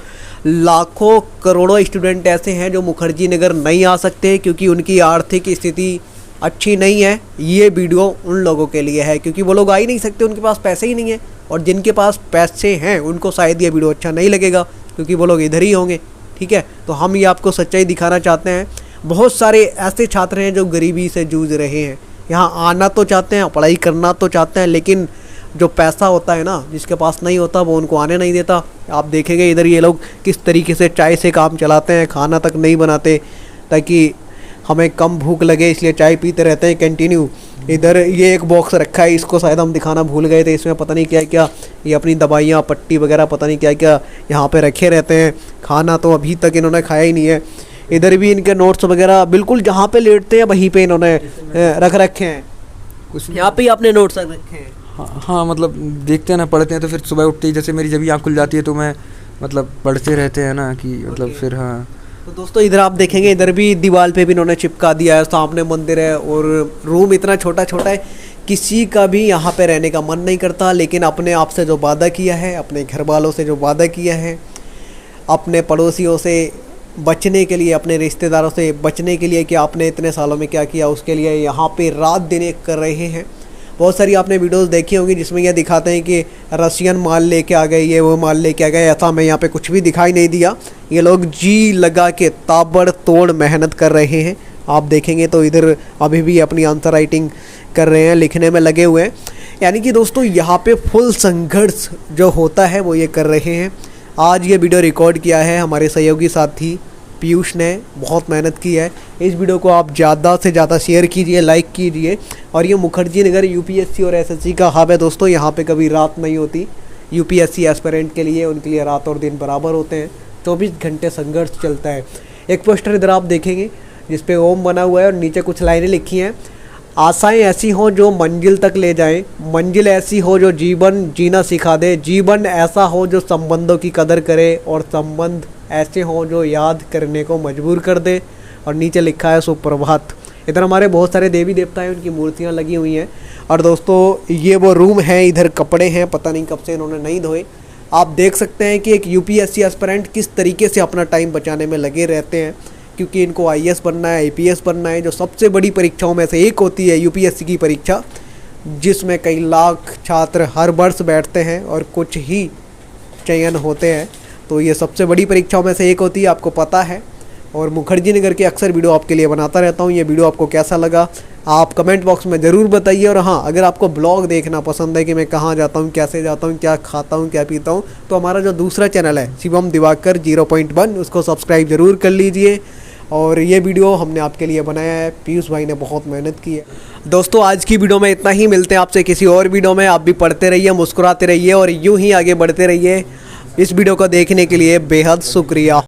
लाखों करोड़ों स्टूडेंट ऐसे हैं जो मुखर्जी नगर नहीं आ सकते क्योंकि उनकी आर्थिक स्थिति अच्छी नहीं है, ये वीडियो उन लोगों के लिए है, क्योंकि वो लोग आ ही नहीं सकते, उनके पास पैसे ही नहीं है। और जिनके पास पैसे हैं उनको शायद ये वीडियो अच्छा नहीं लगेगा, क्योंकि वो लोग इधर ही होंगे। ठीक है, तो हम ये आपको सच्चाई दिखाना चाहते हैं। बहुत सारे ऐसे छात्र हैं जो गरीबी से जूझ रहे हैं, यहाँ आना तो चाहते हैं, पढ़ाई करना तो चाहते हैं, लेकिन जो पैसा होता है ना, जिसके पास नहीं होता वो उनको आने नहीं देता। आप देखेंगे इधर ये लोग किस तरीके से चाय से काम चलाते हैं, खाना तक नहीं बनाते ताकि हमें कम भूख लगे, इसलिए चाय पीते रहते हैं कंटिन्यू। इधर ये एक बॉक्स रखा है, इसको शायद हम दिखाना भूल गए थे, इसमें पता नहीं क्या क्या ये अपनी दवाइयाँ, पट्टी वगैरह पता नहीं क्या क्या यहाँ पे रखे रहते हैं। खाना तो अभी तक इन्होंने खाया ही नहीं है। इधर भी इनके नोट्स वगैरह बिल्कुल जहाँ पे लेटते हैं वहीं पे इन्होंने रख रखे हैं। कुछ यहाँ पे ही आपने नोट्स रख रखे हैं। हाँ मतलब देखते हैं ना, पढ़ते हैं तो फिर सुबह उठते ही जैसे मेरी जब आँख खुल जाती है तो मैं मतलब पढ़ते रहते हैं ना कि मतलब फिर। हाँ तो दोस्तों इधर आप देखेंगे, इधर भी दीवार पे भी इन्होंने चिपका दिया है, सामने मंदिर है और रूम इतना छोटा छोटा है, किसी का भी यहाँ पे रहने का मन नहीं करता। लेकिन अपने आप से जो वादा किया है, अपने घर वालों से जो वादा किया है, अपने पड़ोसियों से बचने के लिए, अपने रिश्तेदारों से बचने के लिए कि आपने इतने सालों में क्या किया, उसके लिए यहाँ पे रात दिन एक कर रहे हैं। बहुत सारी आपने वीडियोस देखी होंगी जिसमें यह दिखाते हैं कि रशियन माल लेके आ गए, ये वो माल लेके आ गए। ऐसा हमें यहाँ पे कुछ भी दिखाई नहीं दिया। ये लोग जी लगा के ताबड़तोड़ मेहनत कर रहे हैं। आप देखेंगे तो इधर अभी भी अपनी आंसर राइटिंग कर रहे हैं, लिखने में लगे हुए हैं। यानी कि दोस्तों यहाँ पे फुल संघर्ष जो होता है वो ये कर रहे हैं। आज ये वीडियो रिकॉर्ड किया है हमारे सहयोगी साथी पीयूष ने, बहुत मेहनत की है। इस वीडियो को आप ज़्यादा से ज़्यादा शेयर कीजिए, लाइक कीजिए। और ये मुखर्जी नगर यूपीएससी और एसएससी का हब है दोस्तों, यहाँ पे कभी रात नहीं होती। यूपीएससी एस्पिरेंट के लिए, उनके लिए रात और दिन बराबर होते हैं, 24 घंटे संघर्ष चलता है। एक पोस्टर इधर आप देखेंगे जिस पे ओम बना हुआ है और नीचे कुछ लाइनें लिखी हैं। आशाएं ऐसी हों जो मंजिल तक ले जाएं, मंजिल ऐसी हो जो जीवन जीना सिखा दे, जीवन ऐसा हो जो संबंधों की कदर करे, और संबंध ऐसे हों जो याद करने को मजबूर कर दे। और नीचे लिखा है सुप्रभात। इधर हमारे बहुत सारे देवी देवता हैं, उनकी मूर्तियाँ लगी हुई हैं। और दोस्तों ये वो रूम है, इधर कपड़े हैं, पता नहीं कब से इन्होंने नहीं धोए। आप देख सकते हैं कि एक यूपीएससी एस्पिरेंट किस तरीके से अपना टाइम बचाने में लगे रहते हैं, क्योंकि इनको आईएएस बनना है, आईपीएस बनना है, जो सबसे बड़ी परीक्षाओं में से एक होती है यूपीएससी की परीक्षा, जिसमें कई लाख छात्र हर वर्ष बैठते हैं और कुछ ही चयन होते हैं। तो ये सबसे बड़ी परीक्षाओं में से एक होती है, आपको पता है। और मुखर्जी नगर के अक्सर वीडियो आपके लिए बनाता रहता हूँ। ये वीडियो आपको कैसा लगा आप कमेंट बॉक्स में ज़रूर बताइए। और हाँ, अगर आपको ब्लॉग देखना पसंद है कि मैं कहाँ जाता हूँ, कैसे जाता हूँ, क्या खाता हूँ, क्या पीता हूँ, तो हमारा जो दूसरा चैनल है शिवम दिवाकर 0.1, उसको सब्सक्राइब ज़रूर कर लीजिए। और ये वीडियो हमने आपके लिए बनाया है, पीयूष भाई ने बहुत मेहनत की है। दोस्तों आज की वीडियो में इतना ही, मिलते हैं आपसे किसी और वीडियो में। आप भी पढ़ते रहिए, मुस्कुराते रहिए और यूँ ही आगे बढ़ते रहिए। इस वीडियो को देखने के लिए बेहद शुक्रिया।